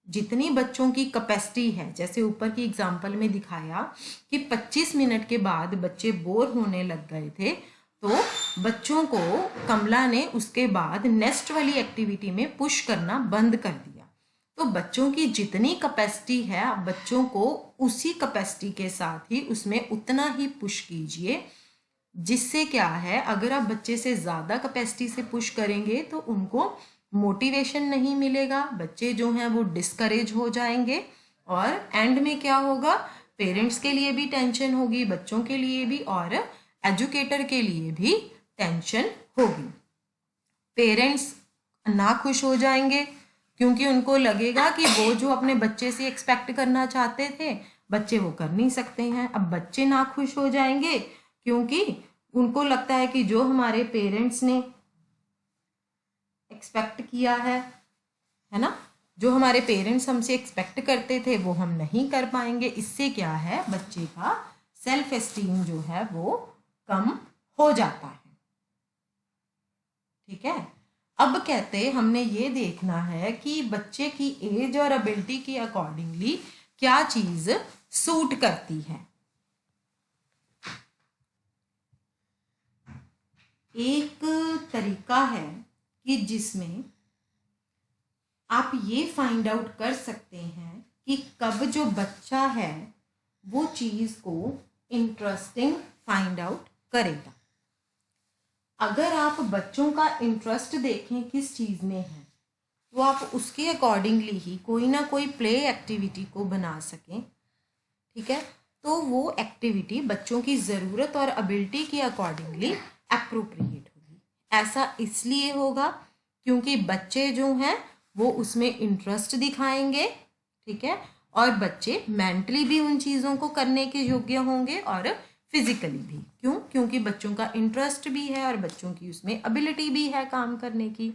जितनी बच्चों की कैपेसिटी है, जैसे ऊपर की एग्जांपल में दिखाया कि 25 मिनट के बाद बच्चे बोर होने लग गए थे, तो बच्चों को कमला ने उसके बाद नेक्स्ट वाली एक्टिविटी में पुश करना बंद कर दिया। तो बच्चों की जितनी कैपेसिटी है, आप बच्चों को उसी कैपेसिटी के साथ ही उसमें उतना ही पुश कीजिए, जिससे क्या है, अगर आप बच्चे से ज़्यादा कैपेसिटी से पुश करेंगे तो उनको मोटिवेशन नहीं मिलेगा, बच्चे जो हैं वो डिस्करेज हो जाएंगे, और एंड में क्या होगा, पेरेंट्स के लिए भी टेंशन होगी, बच्चों के लिए भी, और एजुकेटर के लिए भी टेंशन होगी। पेरेंट्स नाखुश हो जाएंगे क्योंकि उनको लगेगा कि वो जो अपने बच्चे से एक्सपेक्ट करना चाहते थे बच्चे वो कर नहीं सकते हैं। अब बच्चे नाखुश हो जाएंगे क्योंकि उनको लगता है कि जो हमारे पेरेंट्स ने एक्सपेक्ट किया है ना, जो हमारे पेरेंट्स हमसे एक्सपेक्ट करते थे वो हम नहीं कर पाएंगे। इससे क्या है, बच्चे का सेल्फ एस्टीम जो है वो कम हो जाता है। ठीक है, अब कहते हमने ये देखना है कि बच्चे की एज और एबिलिटी के अकॉर्डिंगली क्या चीज सूट करती है। एक तरीका है कि जिसमें आप ये फाइंड आउट कर सकते हैं कि कब जो बच्चा है वो चीज को इंटरेस्टिंग फाइंड आउट करेगा। अगर आप बच्चों का इंटरेस्ट देखें किस चीज़ में है, तो आप उसके अकॉर्डिंगली ही कोई ना कोई प्ले एक्टिविटी को बना सकें। ठीक है, तो वो एक्टिविटी बच्चों की ज़रूरत और एबिलिटी के अकॉर्डिंगली अप्रोप्रिएट होगी। ऐसा इसलिए होगा क्योंकि बच्चे जो हैं वो उसमें इंटरेस्ट दिखाएंगे। ठीक है, और बच्चे मेंटली भी उन चीज़ों को करने के योग्य होंगे और फिजिकली भी। क्यों? क्योंकि बच्चों का इंटरेस्ट भी है और बच्चों की उसमें एबिलिटी भी है काम करने की।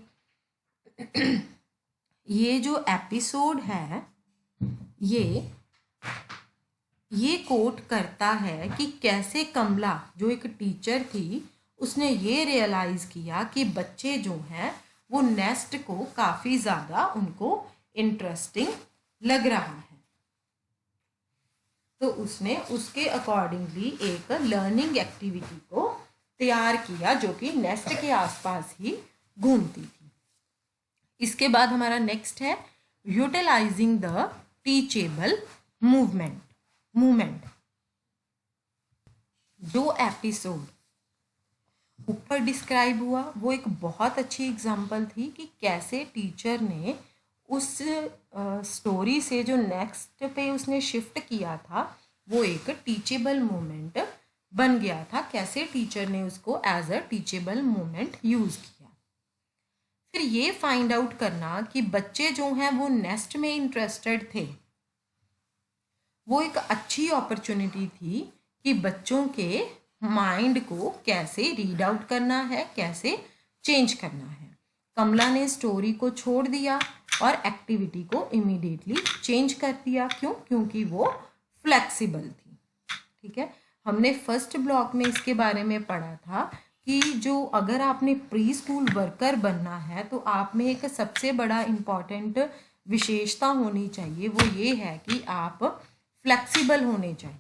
ये जो एपिसोड है ये कोट करता है कि कैसे कमला जो एक टीचर थी उसने ये रियलाइज़ किया कि बच्चे जो हैं वो नेस्ट को काफ़ी ज़्यादा उनको इंटरेस्टिंग लग रहा है, तो उसने उसके अकॉर्डिंगली एक लर्निंग एक्टिविटी को तैयार किया जो कि नेस्ट के आसपास ही घूमती थी। इसके बाद हमारा नेक्स्ट है यूटिलाइजिंग द टीचेबल मूवमेंट। जो एपिसोड ऊपर डिस्क्राइब हुआ वो एक बहुत अच्छी एग्जांपल थी कि कैसे टीचर ने उस स्टोरी से जो नेक्स्ट पे उसने शिफ्ट किया था वो एक टीचेबल मोमेंट बन गया था, कैसे टीचर ने उसको as a teachable moment use किया। फिर ये फाइंड आउट करना कि बच्चे जो हैं वो नेस्ट में इंटरेस्टेड थे, वो एक अच्छी अपॉर्चुनिटी थी कि बच्चों के माइंड को कैसे रीड आउट करना है, कैसे चेंज करना है। कमला ने स्टोरी को छोड़ दिया और एक्टिविटी को इमीडिएटली चेंज कर दिया। क्यों? क्योंकि वो फ्लेक्सिबल थी। ठीक है, हमने फर्स्ट ब्लॉक में इसके बारे में पढ़ा था कि जो अगर आपने प्री स्कूल वर्कर बनना है तो आप में एक सबसे बड़ा इम्पॉर्टेंट विशेषता होनी चाहिए, वो ये है कि आप फ्लेक्सिबल होने चाहिए।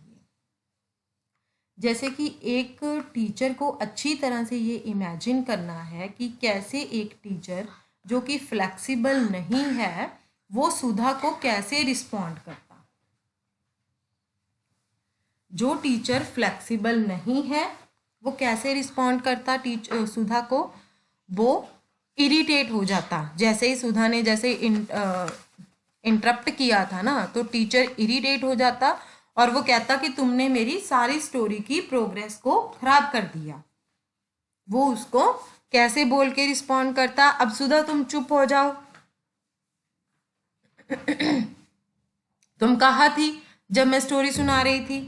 जैसे कि एक टीचर को अच्छी तरह से ये इमेजिन करना है कि कैसे एक टीचर जो कि फ्लेक्सिबल नहीं है वो सुधा को कैसे रिस्पॉन्ड करता। जो टीचर फ्लेक्सिबल नहीं है वो कैसे रिस्पॉन्ड करता सुधा को, वो इरिटेट हो जाता। जैसे ही सुधा ने जैसे इंटरप्ट किया था ना तो टीचर इरिटेट हो जाता और वो कहता कि तुमने मेरी सारी स्टोरी की प्रोग्रेस को खराब कर दिया। वो उसको कैसे बोल के रिस्पॉन्ड करता, अब सुधा तुम चुप हो जाओ, तुम कहाँ थी जब मैं स्टोरी सुना रही थी,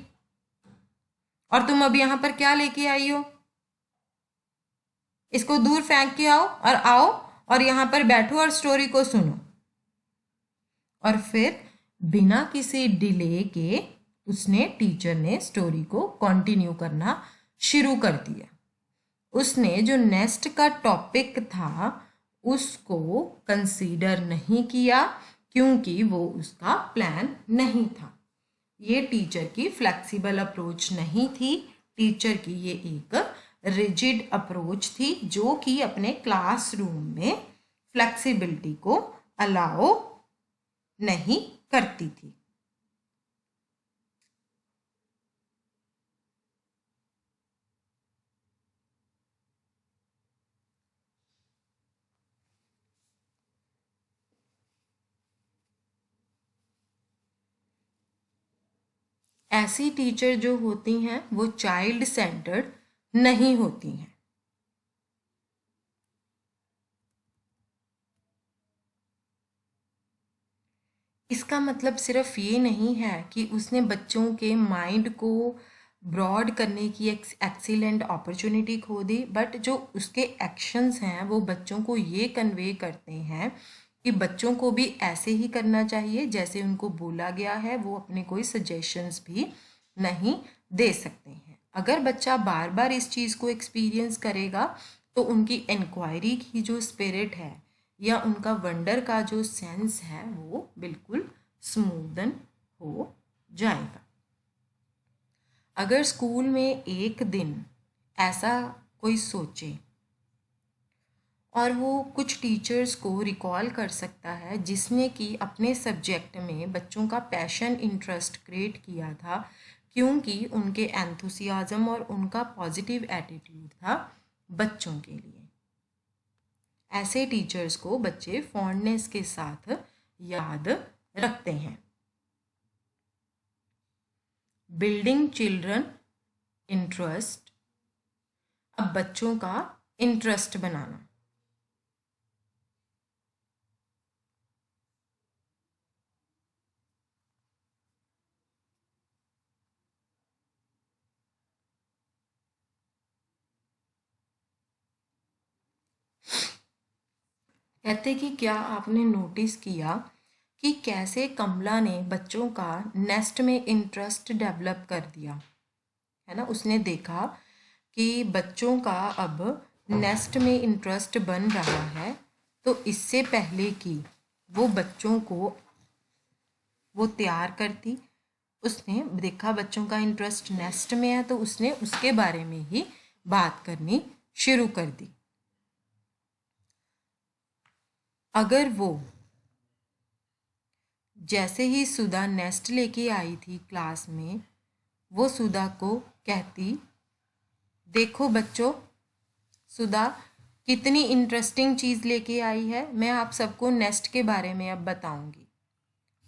और तुम अब यहां पर क्या लेके आई हो, इसको दूर फेंक के आओ और आओ और यहां पर बैठो और स्टोरी को सुनो। और फिर बिना किसी डिले के उसने टीचर ने स्टोरी को कंटिन्यू करना शुरू कर दिया। उसने जो नेक्स्ट का टॉपिक था उसको कंसीडर नहीं किया क्योंकि वो उसका प्लान नहीं था। ये टीचर की फ्लेक्सिबल अप्रोच नहीं थी, टीचर की ये एक रिजिड अप्रोच थी जो कि अपने क्लासरूम में फ्लेक्सिबिलिटी को अलाउ नहीं करती थी। ऐसी टीचर जो होती हैं वो चाइल्ड सेंटर्ड नहीं होती हैं। इसका मतलब सिर्फ ये नहीं है कि उसने बच्चों के माइंड को ब्रॉड करने की एक्सीलेंट अपॉर्चुनिटी खो दी, बट जो उसके एक्शंस हैं वो बच्चों को ये कन्वे करते हैं कि बच्चों को भी ऐसे ही करना चाहिए जैसे उनको बोला गया है। वो अपने कोई सजेशंस भी नहीं दे सकते हैं। अगर बच्चा बार बार इस चीज़ को एक्सपीरियंस करेगा तो उनकी इंक्वायरी की जो स्पिरिट है या उनका वंडर का जो सेंस है वो बिल्कुल स्मूदन हो जाएगा। अगर स्कूल में एक दिन ऐसा कोई सोचे और वो कुछ टीचर्स को रिकॉल कर सकता है जिसने कि अपने सब्जेक्ट में बच्चों का पैशन इंटरेस्ट क्रिएट किया था क्योंकि उनके एंथुसियाज्म और उनका पॉजिटिव एटीट्यूड था बच्चों के लिए, ऐसे टीचर्स को बच्चे फॉन्डनेस के साथ याद रखते हैं। बिल्डिंग चिल्ड्रन इंटरेस्ट, अब बच्चों का इंटरेस्ट बनाना। कहते कि क्या आपने नोटिस किया कि कैसे कमला ने बच्चों का नेस्ट में इंटरेस्ट डेवलप कर दिया, है ना। उसने देखा कि बच्चों का अब नेस्ट में इंटरेस्ट बन रहा है, तो इससे पहले कि वो बच्चों को वो तैयार करती, उसने देखा बच्चों का इंटरेस्ट नेस्ट में है तो उसने उसके बारे में ही बात करनी शुरू कर दी। अगर वो जैसे ही सुधा नेस्ट लेके आई थी क्लास में, वो सुधा को कहती, देखो बच्चों, सुधा कितनी इंटरेस्टिंग चीज़ लेके आई है, मैं आप सबको नेस्ट के बारे में अब बताऊंगी।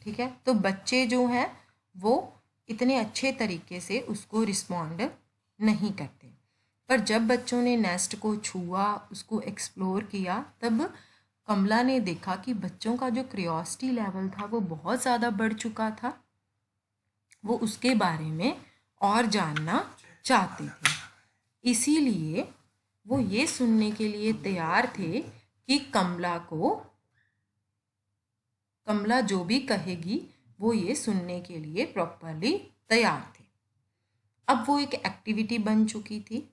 ठीक है, तो बच्चे जो हैं वो इतने अच्छे तरीके से उसको रिस्पॉन्ड नहीं करते, पर जब बच्चों ने नेस्ट को छुआ, उसको एक्सप्लोर किया, तब कमला ने देखा कि बच्चों का जो क्यूरियोसिटी लेवल था वो बहुत ज़्यादा बढ़ चुका था। वो उसके बारे में और जानना चाहते थे, इसीलिए वो ये सुनने के लिए तैयार थे कि कमला जो भी कहेगी वो ये सुनने के लिए प्रॉपरली तैयार थे। अब वो एक एक्टिविटी बन चुकी थी,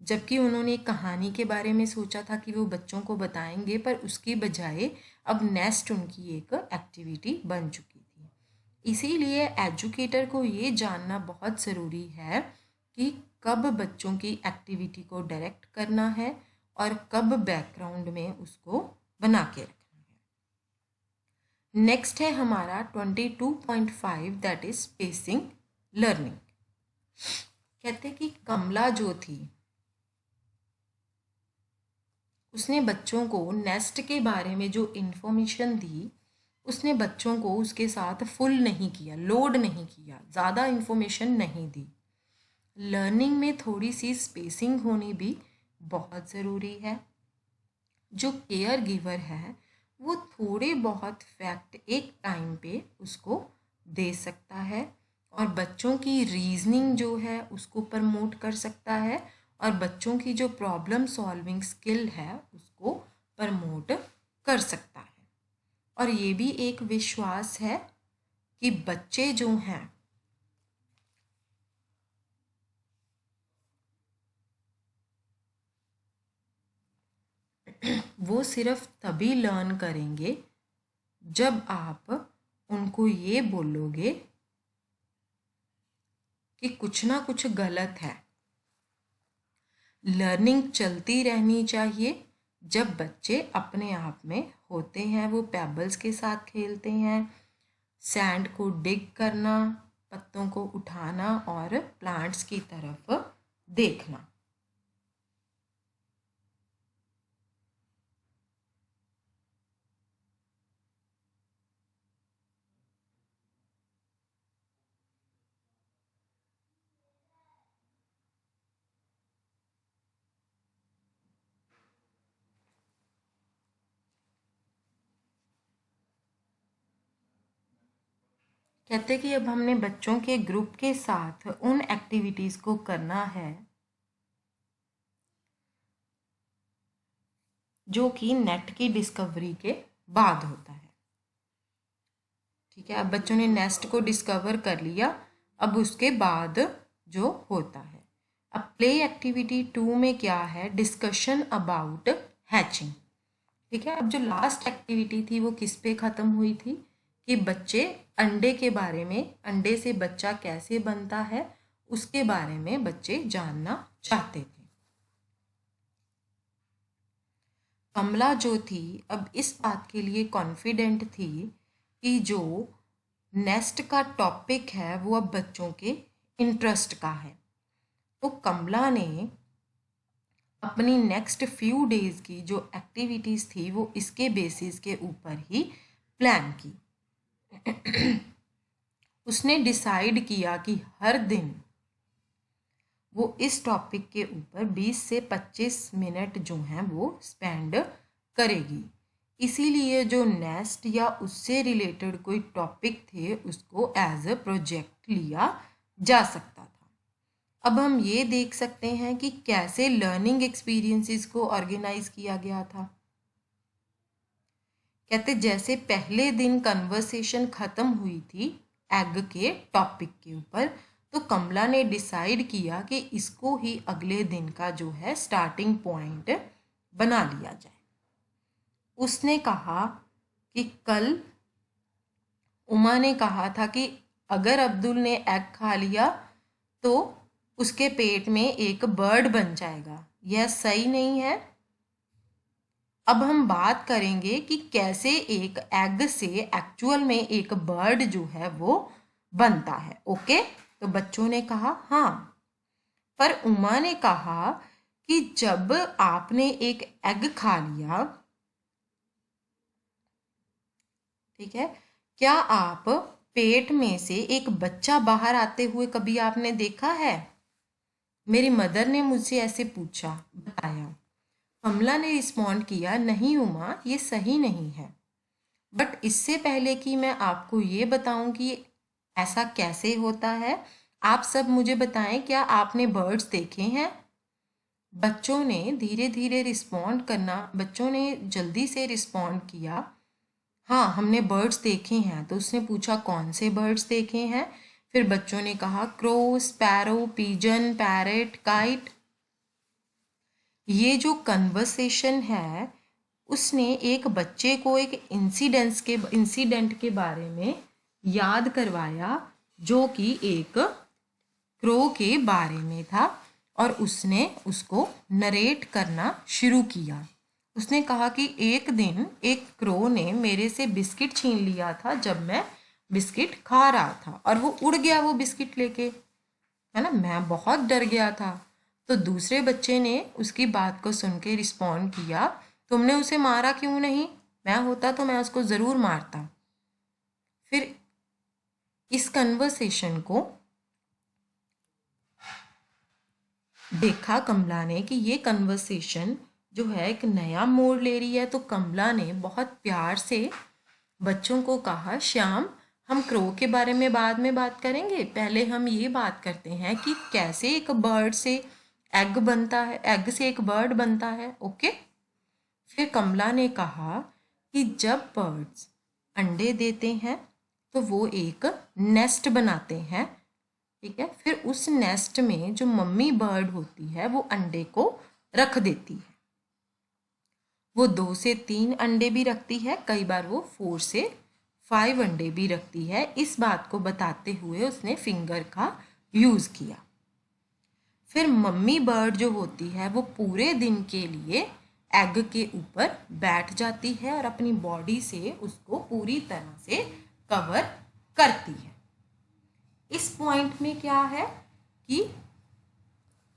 जबकि उन्होंने एक कहानी के बारे में सोचा था कि वो बच्चों को बताएंगे, पर उसकी बजाय अब नेस्ट उनकी एक एक्टिविटी बन चुकी थी। इसीलिए एजुकेटर को ये जानना बहुत ज़रूरी है कि कब बच्चों की एक्टिविटी को डायरेक्ट करना है और कब बैकग्राउंड में उसको बना के रखना है। नेक्स्ट है हमारा 22.5 दैट इज स्पेसिंग लर्निंग। कहते कि कमला जो थी उसने बच्चों को नेस्ट के बारे में जो इन्फॉर्मेशन दी उसने बच्चों को उसके साथ फुल नहीं किया, लोड नहीं किया, ज़्यादा इन्फॉर्मेशन नहीं दी। लर्निंग में थोड़ी सी स्पेसिंग होनी भी बहुत ज़रूरी है। जो केयर गिवर है वो थोड़े बहुत फैक्ट एक टाइम पे उसको दे सकता है और बच्चों की रीजनिंग जो है उसको प्रमोट कर सकता है और बच्चों की जो प्रॉब्लम सॉल्विंग स्किल है उसको प्रमोट कर सकता है। और ये भी एक विश्वास है कि बच्चे जो हैं वो सिर्फ तभी लर्न करेंगे जब आप उनको ये बोलोगे कि कुछ ना कुछ गलत है। लर्निंग चलती रहनी चाहिए। जब बच्चे अपने आप में होते हैं वो पेबल्स के साथ खेलते हैं, सैंड को डिग करना, पत्तों को उठाना और प्लांट्स की तरफ देखना। कहते कि अब हमने बच्चों के ग्रुप के साथ उन एक्टिविटीज़ को करना है जो कि नेट की डिस्कवरी के बाद होता है। ठीक है, अब बच्चों ने नेस्ट को डिस्कवर कर लिया, अब उसके बाद जो होता है। अब प्ले एक्टिविटी 2 में क्या है, डिस्कशन अबाउट हैचिंग। ठीक है, अब जो लास्ट एक्टिविटी थी वो किस पे ख़त्म हुई थी कि बच्चे अंडे के बारे में, अंडे से बच्चा कैसे बनता है उसके बारे में बच्चे जानना चाहते थे। कमला जो थी अब इस बात के लिए कॉन्फिडेंट थी कि जो नेस्ट का टॉपिक है वो अब बच्चों के इंटरेस्ट का है। तो कमला ने अपनी नेक्स्ट फ्यू डेज की जो एक्टिविटीज़ थी वो इसके बेसिस के ऊपर ही प्लान की। उसने डिसाइड किया कि हर दिन वो इस टॉपिक के ऊपर 20 से 25 मिनट जो हैं वो स्पेंड करेगी। इसीलिए जो नेस्ट या उससे रिलेटेड कोई टॉपिक थे उसको एज अ प्रोजेक्ट लिया जा सकता था। अब हम ये देख सकते हैं कि कैसे लर्निंग एक्सपीरियंसेस को ऑर्गेनाइज किया गया था। कहते जैसे पहले दिन कन्वर्सेशन ख़त्म हुई थी एग के टॉपिक के ऊपर, तो कमला ने डिसाइड किया कि इसको ही अगले दिन का जो है स्टार्टिंग पॉइंट बना लिया जाए। उसने कहा कि कल उमा ने कहा था कि अगर अब्दुल ने एग खा लिया तो उसके पेट में एक बर्ड बन जाएगा। यह सही नहीं है। अब हम बात करेंगे कि कैसे एक एग से एक्चुअल में एक बर्ड जो है वो बनता है। ओके, तो बच्चों ने कहा हाँ, पर उमा ने कहा कि जब आपने एक एग खा लिया, ठीक है, क्या आप पेट में से एक बच्चा बाहर आते हुए कभी आपने देखा है? मेरी मदर ने मुझसे ऐसे पूछा, बताया। कमला ने रिस्पॉन्ड किया, नहीं उमा, ये सही नहीं है। बट इससे पहले कि मैं आपको ये बताऊं कि ऐसा कैसे होता है, आप सब मुझे बताएं, क्या आपने बर्ड्स देखे हैं? बच्चों ने धीरे धीरे रिस्पॉन्ड करना, बच्चों ने जल्दी से रिस्पॉन्ड किया, हाँ हमने बर्ड्स देखे हैं। तो उसने पूछा कौन से बर्ड्स देखे हैं? फिर बच्चों ने कहा crow, sparrow, pigeon, parrot, kite. ये जो कन्वर्सेशन है उसने एक बच्चे को एक इंसिडेंट के बारे में याद करवाया जो कि एक क्रो के बारे में था और उसने उसको नरेट करना शुरू किया। उसने कहा कि एक दिन एक क्रो ने मेरे से बिस्किट छीन लिया था जब मैं बिस्किट खा रहा था और वो उड़ गया वो बिस्किट लेके, है ना, मैं बहुत डर गया था। तो दूसरे बच्चे ने उसकी बात को सुन के रिस्पॉन्ड किया, तुमने उसे मारा क्यों नहीं? मैं होता तो मैं उसको ज़रूर मारता। फिर इस कन्वर्सेशन को देखा कमला ने कि ये कन्वर्सेशन जो है एक नया मोड़ ले रही है, तो कमला ने बहुत प्यार से बच्चों को कहा, श्याम, हम क्रो के बारे में बाद में बात करेंगे, पहले हम ये बात करते हैं कि कैसे एक बर्ड से एग बनता है, एग से एक बर्ड बनता है। ओके। फिर कमला ने कहा कि जब बर्ड्स अंडे देते हैं तो वो एक नेस्ट बनाते हैं, ठीक है। फिर उस नेस्ट में जो मम्मी बर्ड होती है वो अंडे को रख देती है। वो 2 से 3 अंडे भी रखती है, कई बार वो 4 से 5 अंडे भी रखती है। इस बात को बताते हुए उसने फिंगर का यूज़ किया। फिर मम्मी बर्ड जो होती है वो पूरे दिन के लिए एग के ऊपर बैठ जाती है और अपनी बॉडी से उसको पूरी तरह से कवर करती है। इस पॉइंट में क्या है कि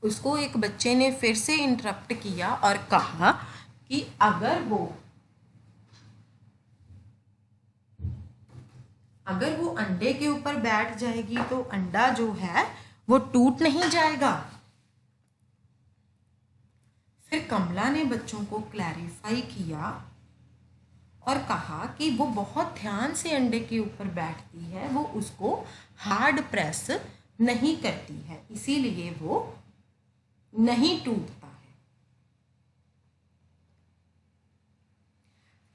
उसको एक बच्चे ने फिर से इंटरप्ट किया और कहा कि अगर वो अंडे के ऊपर बैठ जाएगी तो अंडा जो है वो टूट नहीं जाएगा। फिर कमला ने बच्चों को क्लैरिफाई किया और कहा कि वो बहुत ध्यान से अंडे के ऊपर बैठती है, वो उसको हार्ड प्रेस नहीं करती है, इसीलिए वो नहीं टूटता है।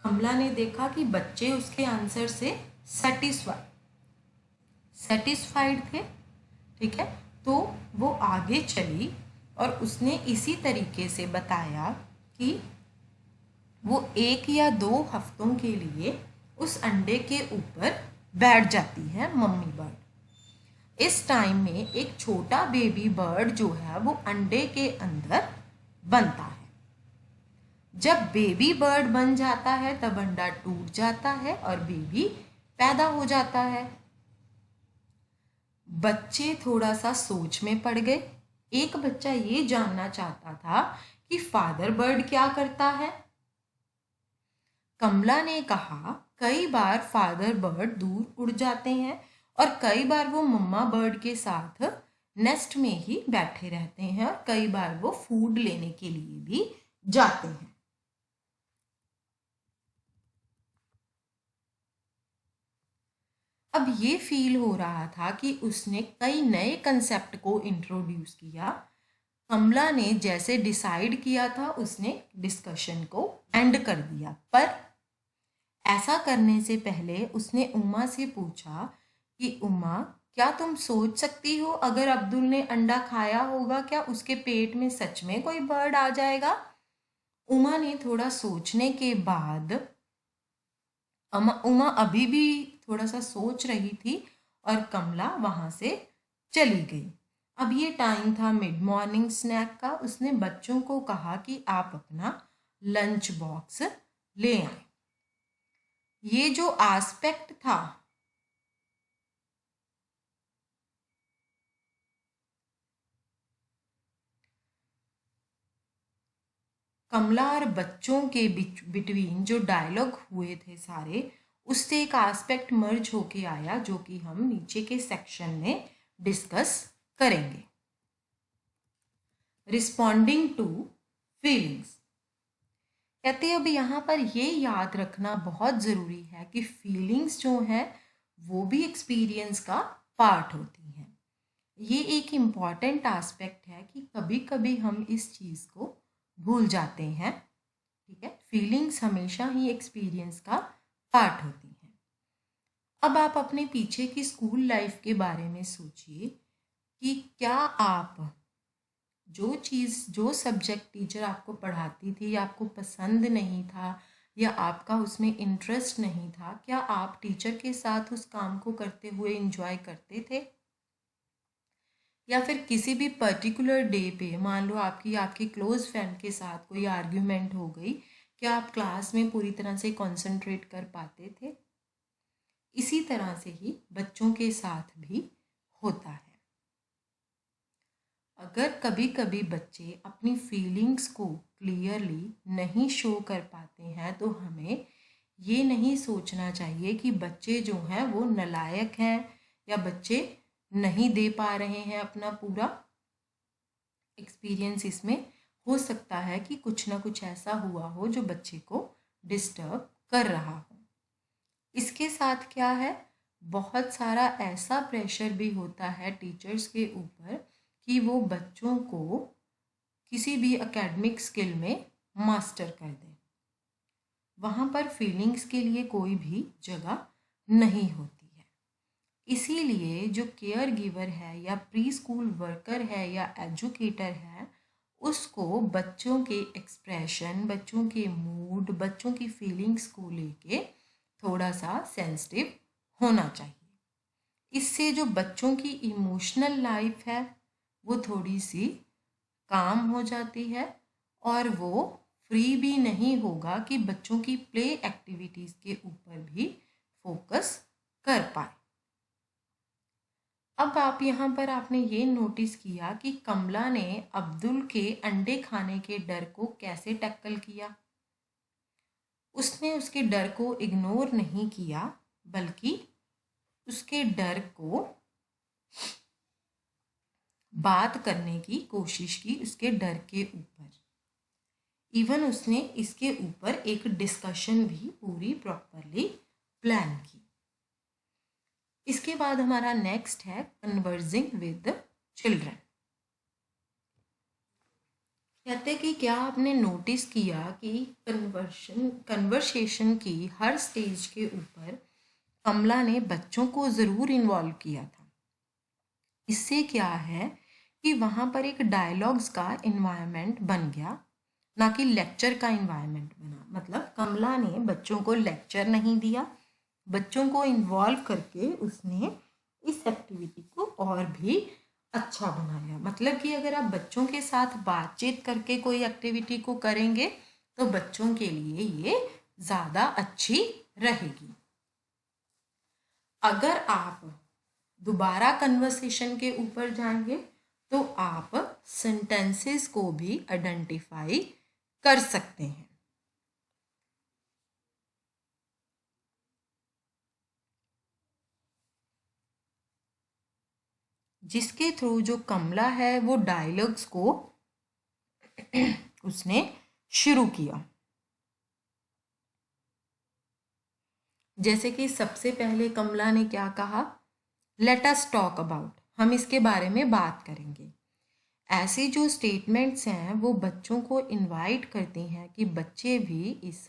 कमला ने देखा कि बच्चे उसके आंसर से सेटिस्फाइड थे, ठीक है। तो वो आगे चली और उसने इसी तरीके से बताया कि वो 1 या 2 हफ्तों के लिए उस अंडे के ऊपर बैठ जाती है मम्मी बर्ड। इस टाइम में एक छोटा बेबी बर्ड जो है वो अंडे के अंदर बनता है। जब बेबी बर्ड बन जाता है तब अंडा टूट जाता है और बेबी पैदा हो जाता है। बच्चे थोड़ा सा सोच में पड़ गए। एक बच्चा ये जानना चाहता था कि फादर बर्ड क्या करता है। कमला ने कहा, कई बार फादर बर्ड दूर उड़ जाते हैं और कई बार वो मम्मा बर्ड के साथ नेस्ट में ही बैठे रहते हैं और कई बार वो फूड लेने के लिए भी जाते हैं। अब ये फील हो रहा था कि उसने कई नए कंसेप्ट को इंट्रोड्यूस किया। कमला ने जैसे डिसाइड किया था उसने डिस्कशन को एंड कर दिया, पर ऐसा करने से पहले उसने उमा से पूछा कि उमा, क्या तुम सोच सकती हो अगर अब्दुल ने अंडा खाया होगा, क्या उसके पेट में सच में कोई बर्ड आ जाएगा? उमा ने थोड़ा सोचने के बाद उमा अभी भी थोड़ा सा सोच रही थी और कमला वहां से चली गई। अब ये टाइम था मिड मॉर्निंग स्नैक का। उसने बच्चों को कहा कि आप अपना लंच बॉक्स ले आए। ये जो एस्पेक्ट था कमला और बच्चों के बिटवीन जो डायलॉग हुए थे सारे, उससे एक एस्पेक्ट मर्ज होके आया जो कि हम नीचे के सेक्शन में डिस्कस करेंगे। Responding to feelings. कहते हैं अब यहाँ पर ये याद रखना बहुत ज़रूरी है कि फीलिंग्स जो हैं वो भी एक्सपीरियंस का पार्ट होती हैं। ये एक इम्पॉर्टेंट एस्पेक्ट है कि कभी कभी हम इस चीज़ को भूल जाते हैं, ठीक है। फीलिंग्स हमेशा ही एक्सपीरियंस का पार्ट होती हैं। अब आप अपने पीछे की स्कूल लाइफ के बारे में सोचिए कि क्या आप जो सब्जेक्ट टीचर आपको पढ़ाती थी या आपको पसंद नहीं था या आपका उसमें इंटरेस्ट नहीं था, क्या आप टीचर के साथ उस काम को करते हुए एंजॉय करते थे? या फिर किसी भी पर्टिकुलर डे पे मान लो आपकी क्लोज फ्रेंड के साथ कोई आर्ग्यूमेंट हो गई, क्या आप क्लास में पूरी तरह से कंसंट्रेट कर पाते थे? इसी तरह से ही बच्चों के साथ भी होता है। अगर कभी कभी बच्चे अपनी फीलिंग्स को क्लियरली नहीं शो कर पाते हैं तो हमें ये नहीं सोचना चाहिए कि बच्चे जो हैं वो नालायक हैं या बच्चे नहीं दे पा रहे हैं अपना पूरा एक्सपीरियंस। इसमें हो सकता है कि कुछ ना कुछ ऐसा हुआ हो जो बच्चे को डिस्टर्ब कर रहा हो। इसके साथ क्या है, बहुत सारा ऐसा प्रेशर भी होता है टीचर्स के ऊपर कि वो बच्चों को किसी भी एकेडमिक स्किल में मास्टर कर दें। वहाँ पर फीलिंग्स के लिए कोई भी जगह नहीं होती है। इसीलिए जो केयर गिवर है या प्री स्कूल वर्कर है या एजुकेटर है, उसको बच्चों के एक्सप्रेशन, बच्चों के मूड, बच्चों की फीलिंग्स को लेके थोड़ा सा सेंसिटिव होना चाहिए। इससे जो बच्चों की इमोशनल लाइफ है वो थोड़ी सी काम हो जाती है और वो फ्री भी नहीं होगा कि बच्चों की प्ले एक्टिविटीज़ के ऊपर भी फोकस कर पाए। अब आप यहाँ पर आपने ये नोटिस किया कि कमला ने अब्दुल के अंडे खाने के डर को कैसे टैकल किया। उसने उसके डर को इग्नोर नहीं किया, बल्कि उसके डर को बात करने की कोशिश की, उसके डर के ऊपर। इवन उसने इसके ऊपर एक डिस्कशन भी पूरी प्रॉपरली प्लान की। इसके बाद हमारा नेक्स्ट है कन्वर्जिंग विद चिल्ड्रन। कहते कि क्या आपने नोटिस किया कि कन्वर्सेशन की हर स्टेज के ऊपर कमला ने बच्चों को ज़रूर इन्वॉल्व किया था। इससे क्या है कि वहाँ पर एक डायलॉग्स का इन्वायरमेंट बन गया, ना कि लेक्चर का इन्वायरमेंट बना। मतलब कमला ने बच्चों को लेक्चर नहीं दिया, बच्चों को इन्वॉल्व करके उसने इस एक्टिविटी को और भी अच्छा बनाया। मतलब कि अगर आप बच्चों के साथ बातचीत करके कोई एक्टिविटी को करेंगे तो बच्चों के लिए ये ज़्यादा अच्छी रहेगी। अगर आप दोबारा कन्वर्सेशन के ऊपर जाएंगे तो आप सेंटेंसेस को भी आइडेंटिफाई कर सकते हैं। जिसके थ्रू जो कमला है वो डायलॉग्स को उसने शुरू किया। जैसे कि सबसे पहले कमला ने क्या कहा, लेट अस टॉक अबाउट, हम इसके बारे में बात करेंगे। ऐसी जो स्टेटमेंट्स हैं वो बच्चों को इनवाइट करती हैं कि बच्चे भी इस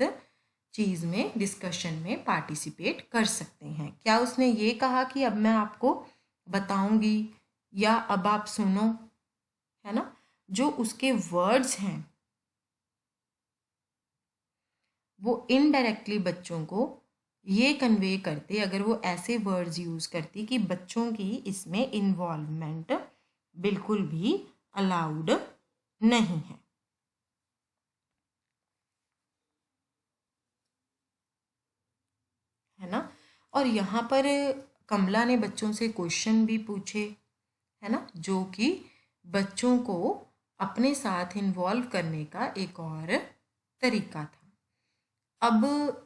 चीज़ में, डिस्कशन में पार्टिसिपेट कर सकते हैं। क्या उसने ये कहा कि अब मैं आपको बताऊंगी या अब आप सुनो, है ना। जो उसके वर्ड्स हैं वो इनडायरेक्टली बच्चों को ये कन्वे करते, अगर वो ऐसे वर्ड्स यूज़ करती कि बच्चों की इसमें इन्वॉल्वमेंट बिल्कुल भी अलाउड नहीं है ना। और यहाँ पर कमला ने बच्चों से क्वेश्चन भी पूछे, है ना, जो कि बच्चों को अपने साथ इन्वॉल्व करने का एक और तरीका था। अब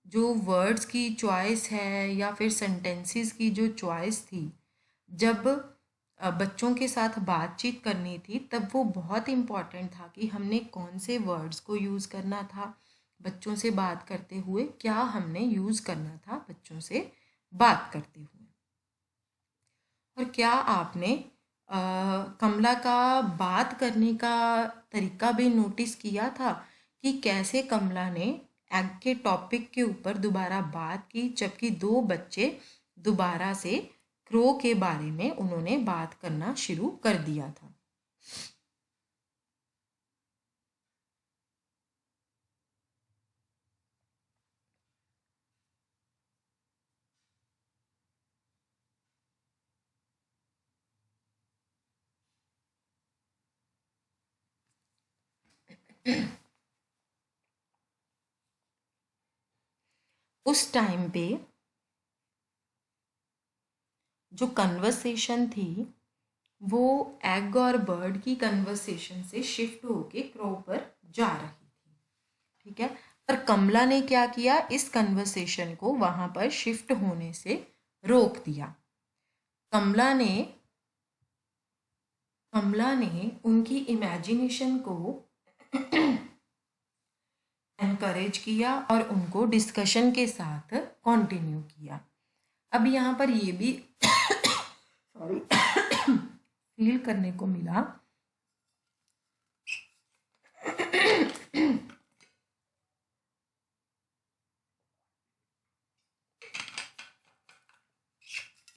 जो वर्ड्स की चॉइस है या फिर सेंटेंसेस की जो चॉइस थी, जब बच्चों के साथ बातचीत करनी थी तब वो बहुत इम्पॉर्टेंट था कि हमने कौन से वर्ड्स को यूज़ करना था बच्चों से बात करते हुए, क्या हमने यूज़ करना था बच्चों से बात करते हुए। और क्या आपने कमला का बात करने का तरीका भी नोटिस किया था कि कैसे कमला ने एग के टॉपिक के ऊपर दोबारा बात की, जबकि दो बच्चे दोबारा से क्रो के बारे में उन्होंने बात करना शुरू कर दिया था। उस टाइम पे जो कन्वर्सेशन थी वो एग और बर्ड की कन्वर्सेशन से शिफ्ट होके क्रो पर जा रही थी। ठीक है, पर कमला ने क्या किया, इस कन्वर्सेशन को वहां पर शिफ्ट होने से रोक दिया। कमला ने उनकी इमेजिनेशन को एनकरेज किया और उनको डिस्कशन के साथ कंटिन्यू किया। अब यहाँ पर ये भी सॉरी फील करने को मिला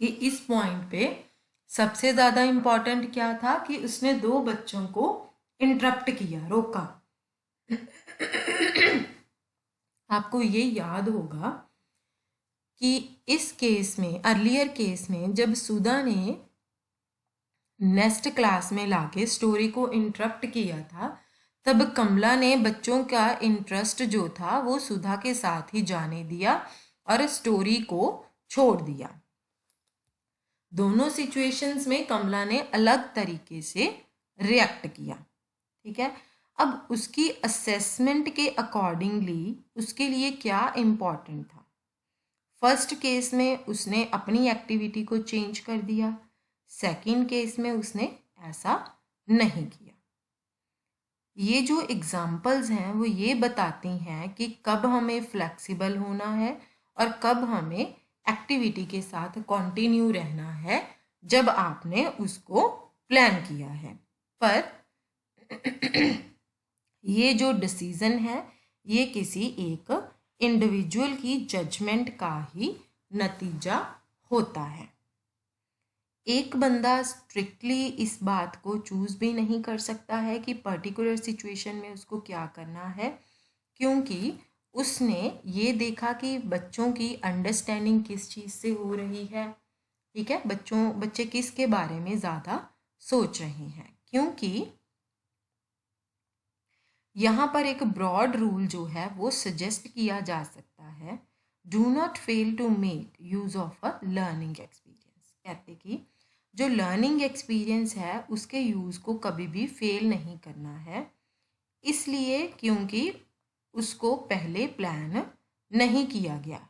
कि इस पॉइंट पे सबसे ज़्यादा इम्पॉर्टेंट क्या था कि उसने 2 बच्चों को इंटरप्ट किया, रोका। आपको ये याद होगा कि इस केस में, अर्लियर केस में, जब सुधा ने नेक्स्ट क्लास में लाके स्टोरी को इंटरप्ट किया था, तब कमला ने बच्चों का इंटरेस्ट जो था वो सुधा के साथ ही जाने दिया और स्टोरी को छोड़ दिया। दोनों सिचुएशंस में कमला ने अलग तरीके से रिएक्ट किया, ठीक है। अब उसकी असेसमेंट के अकॉर्डिंगली उसके लिए क्या इम्पोर्टेंट था। फर्स्ट केस में उसने अपनी एक्टिविटी को चेंज कर दिया, सेकंड केस में उसने ऐसा नहीं किया। ये जो एग्जाम्पल्स हैं वो ये बताती हैं कि कब हमें फ्लेक्सिबल होना है और कब हमें एक्टिविटी के साथ कंटिन्यू रहना है जब आपने उसको प्लान किया है। पर ये जो डिसीजन है ये किसी एक इंडिविजुअल की जजमेंट का ही नतीजा होता है। एक बंदा स्ट्रिक्टली इस बात को चूज भी नहीं कर सकता है कि पर्टिकुलर सिचुएशन में उसको क्या करना है, क्योंकि उसने ये देखा कि बच्चों की अंडरस्टैंडिंग किस चीज़ से हो रही है, ठीक है। बच्चे किसके बारे में ज़्यादा सोच रहे हैं, क्योंकि यहाँ पर एक ब्रॉड रूल जो है वो सजेस्ट किया जा सकता है, do not fail to make use of a learning experience. कहते कि जो लर्निंग एक्सपीरियंस है उसके यूज़ को कभी भी फेल नहीं करना है, इसलिए क्योंकि उसको पहले प्लान नहीं किया गया है।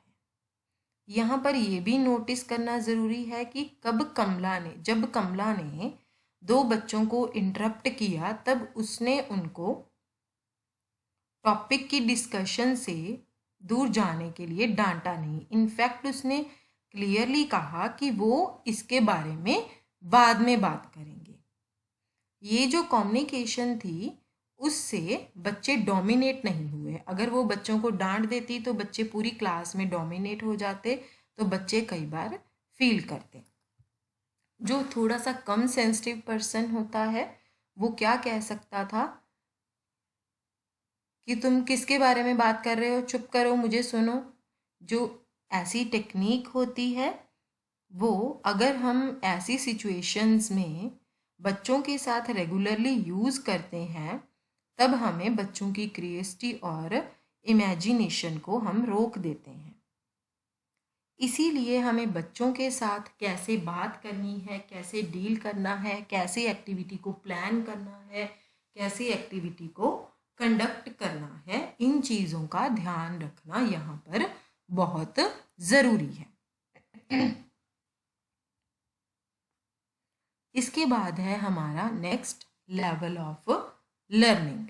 यहाँ पर यह भी नोटिस करना ज़रूरी है कि जब कमला ने 2 बच्चों को इंटरप्ट किया तब उसने उनको टॉपिक की डिस्कशन से दूर जाने के लिए डांटा नहीं। इनफैक्ट उसने क्लियरली कहा कि वो इसके बारे में बाद में बात करेंगे। ये जो कम्युनिकेशन थी उससे बच्चे डोमिनेट नहीं हुए। अगर वो बच्चों को डांट देती तो बच्चे पूरी क्लास में डोमिनेट हो जाते, तो बच्चे कई बार फील करते। जो थोड़ा सा कम सेंसिटिव पर्सन होता है वो क्या कह सकता था कि तुम किसके बारे में बात कर रहे हो, चुप करो, मुझे सुनो। जो ऐसी टेक्निक होती है वो अगर हम ऐसी सिचुएशंस में बच्चों के साथ रेगुलरली यूज़ करते हैं तब हमें बच्चों की क्रिएटिविटी और इमेजिनेशन को हम रोक देते हैं। इसीलिए हमें बच्चों के साथ कैसे बात करनी है, कैसे डील करना है, कैसे एक्टिविटी को प्लान करना है, कैसे एक्टिविटी को कंडक्ट करना है, इन चीज़ों का ध्यान रखना यहाँ पर बहुत ज़रूरी है। इसके बाद है हमारा नेक्स्ट लेवल ऑफ लर्निंग।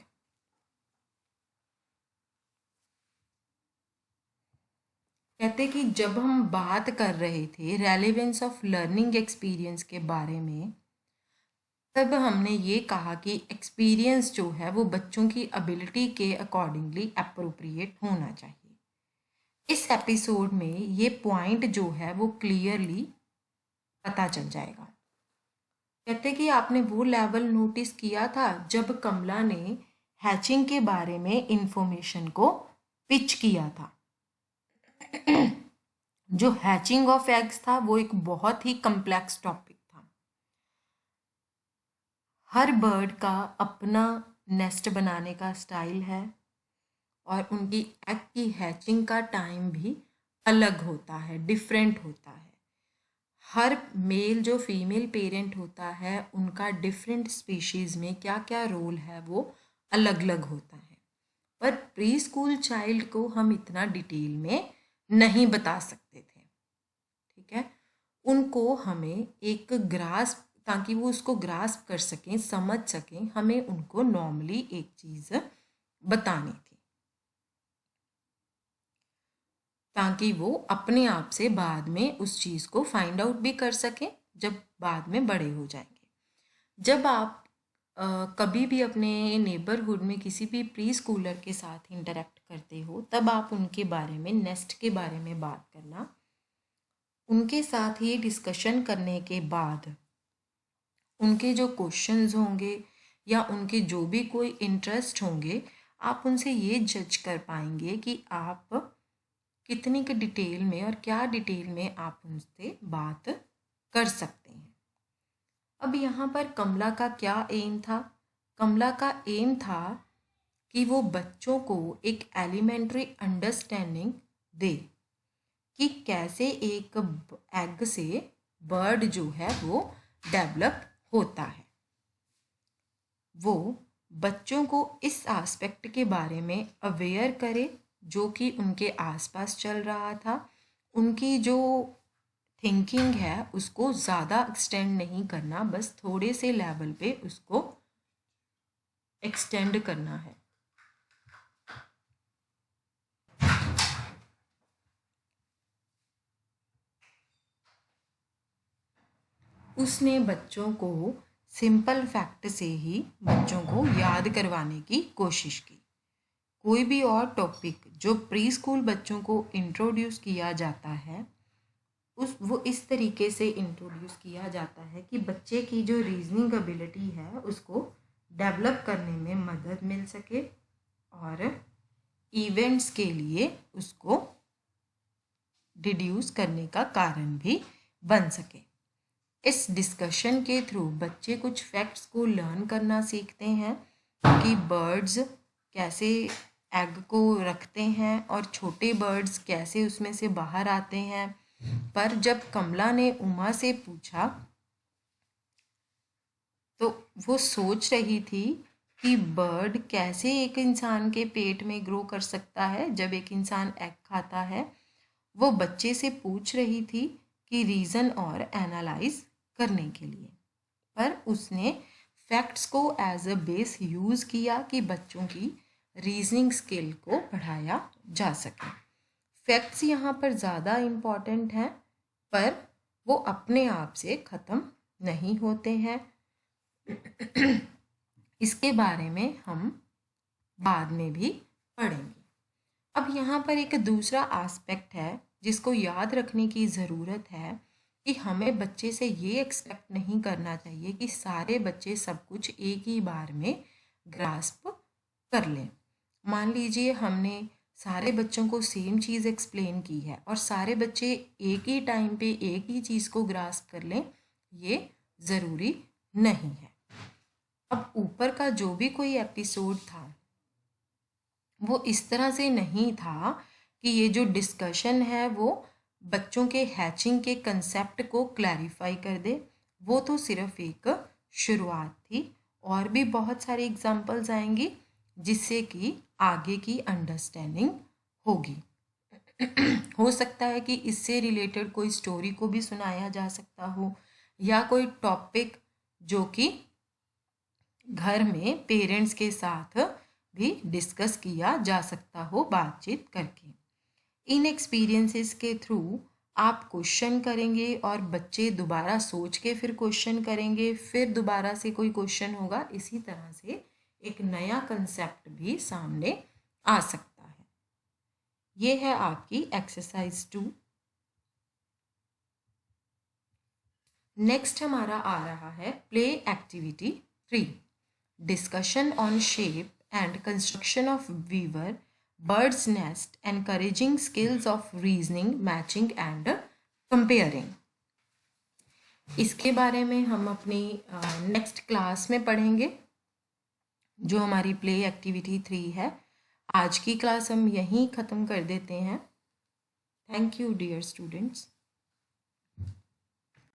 कहते कि जब हम बात कर रहे थे रेलेवेंस ऑफ लर्निंग एक्सपीरियंस के बारे में, तब हमने ये कहा कि एक्सपीरियंस जो है वो बच्चों की एबिलिटी के अकॉर्डिंगली अप्रोप्रिएट होना चाहिए। इस एपिसोड में ये पॉइंट जो है वो क्लियरली पता चल जाएगा। कहते कि आपने वो लेवल नोटिस किया था जब कमला ने हैचिंग के बारे में इंफॉर्मेशन को पिच किया था। जो हैचिंग ऑफ एग्स था वो एक बहुत ही कम्प्लेक्स टॉपिक था। हर बर्ड का अपना नेस्ट बनाने का स्टाइल है और उनकी एग की हैचिंग का टाइम भी अलग होता है, डिफरेंट होता है। हर मेल जो फीमेल पेरेंट होता है उनका डिफरेंट स्पीशीज़ में क्या क्या रोल है वो अलग अलग होता है। पर प्री स्कूल चाइल्ड को हम इतना डिटेल में नहीं बता सकते थे, ठीक है। उनको हमें एक ग्रास्प, ताकि वो उसको ग्रास्प कर सकें, समझ सकें, हमें उनको नॉर्मली एक चीज़ बतानी थी, ताकि वो अपने आप से बाद में उस चीज़ को फाइंड आउट भी कर सकें जब बाद में बड़े हो जाएंगे। जब आप कभी भी अपने नेबरहुड में किसी भी प्री स्कूलर के साथ इंटरेक्ट करते हो, तब आप उनके बारे में, नेस्ट के बारे में बात करना। उनके साथ ये डिस्कशन करने के बाद उनके जो क्वेश्चंस होंगे या उनके जो भी कोई इंटरेस्ट होंगे, आप उनसे ये जज कर पाएंगे कि आप कितनी के डिटेल में और क्या डिटेल में आप उनसे बात कर सकते हैं। अब यहाँ पर कमला का क्या एम था? कमला का एम था कि वो बच्चों को एक एलिमेंट्री अंडरस्टैंडिंग दे कि कैसे एक एग से बर्ड जो है वो डेवलप होता है। वो बच्चों को इस एस्पेक्ट के बारे में अवेयर करे जो कि उनके आसपास चल रहा था। उनकी जो थिंकिंग है उसको ज़्यादा एक्सटेंड नहीं करना, बस थोड़े से लेवल पे उसको एक्सटेंड करना है। उसने बच्चों को सिंपल फैक्ट से ही बच्चों को याद करवाने की कोशिश की। कोई भी और टॉपिक जो प्री स्कूल बच्चों को इंट्रोड्यूस किया जाता है, वो इस तरीके से इंट्रोड्यूस किया जाता है कि बच्चे की जो रीजनिंग एबिलिटी है उसको डेवलप करने में मदद मिल सके और इवेंट्स के लिए उसको डिड्यूस करने का कारण भी बन सके। इस डिस्कशन के थ्रू बच्चे कुछ फैक्ट्स को लर्न करना सीखते हैं कि बर्ड्स कैसे एग को रखते हैं और छोटे बर्ड्स कैसे उसमें से बाहर आते हैं। पर जब कमला ने उमा से पूछा तो वो सोच रही थी कि बर्ड कैसे एक इंसान के पेट में ग्रो कर सकता है जब एक इंसान एग खाता है। वो बच्चे से पूछ रही थी कि रीज़न और एनालाइज करने के लिए, पर उसने फैक्ट्स को एज अ बेस यूज़ किया कि बच्चों की रीजनिंग स्किल को बढ़ाया जा सके। फैक्ट्स यहाँ पर ज़्यादा इम्पॉर्टेंट हैं, पर वो अपने आप से ख़त्म नहीं होते हैं। इसके बारे में हम बाद में भी पढ़ेंगे। अब यहाँ पर एक दूसरा एस्पेक्ट है जिसको याद रखने की ज़रूरत है कि हमें बच्चे से ये एक्सपेक्ट नहीं करना चाहिए कि सारे बच्चे सब कुछ एक ही बार में ग्रास्प कर लें। मान लीजिए हमने सारे बच्चों को सेम चीज़ एक्सप्लेन की है और सारे बच्चे एक ही टाइम पे एक ही चीज़ को ग्रास्प कर लें, ये ज़रूरी नहीं है। अब ऊपर का जो भी कोई एपिसोड था वो इस तरह से नहीं था कि ये जो डिस्कशन है वो बच्चों के हैचिंग के कंसेप्ट को क्लैरिफाई कर दे। वो तो सिर्फ एक शुरुआत थी, और भी बहुत सारे एग्जाम्पल्स आएंगी जिससे कि आगे की अंडरस्टैंडिंग होगी। हो सकता है कि इससे रिलेटेड कोई स्टोरी को भी सुनाया जा सकता हो या कोई टॉपिक जो कि घर में पेरेंट्स के साथ भी डिस्कस किया जा सकता हो बातचीत करके। इन एक्सपीरियंसेस के थ्रू आप क्वेश्चन करेंगे और बच्चे दोबारा सोच के फिर क्वेश्चन करेंगे, फिर दोबारा से कोई क्वेश्चन होगा। इसी तरह से एक नया कंसेप्ट भी सामने आ सकता है। ये है आपकी एक्सरसाइज 2। नेक्स्ट हमारा आ रहा है play activity 3, discussion on shape and construction of weaver bird's nest, encouraging skills of reasoning, matching and comparing। इसके बारे में हम अपनी नेक्स्ट क्लास में पढ़ेंगे जो हमारी प्ले एक्टिविटी 3 है। आज की क्लास हम यहीं ख़त्म कर देते हैं। Thank you dear students.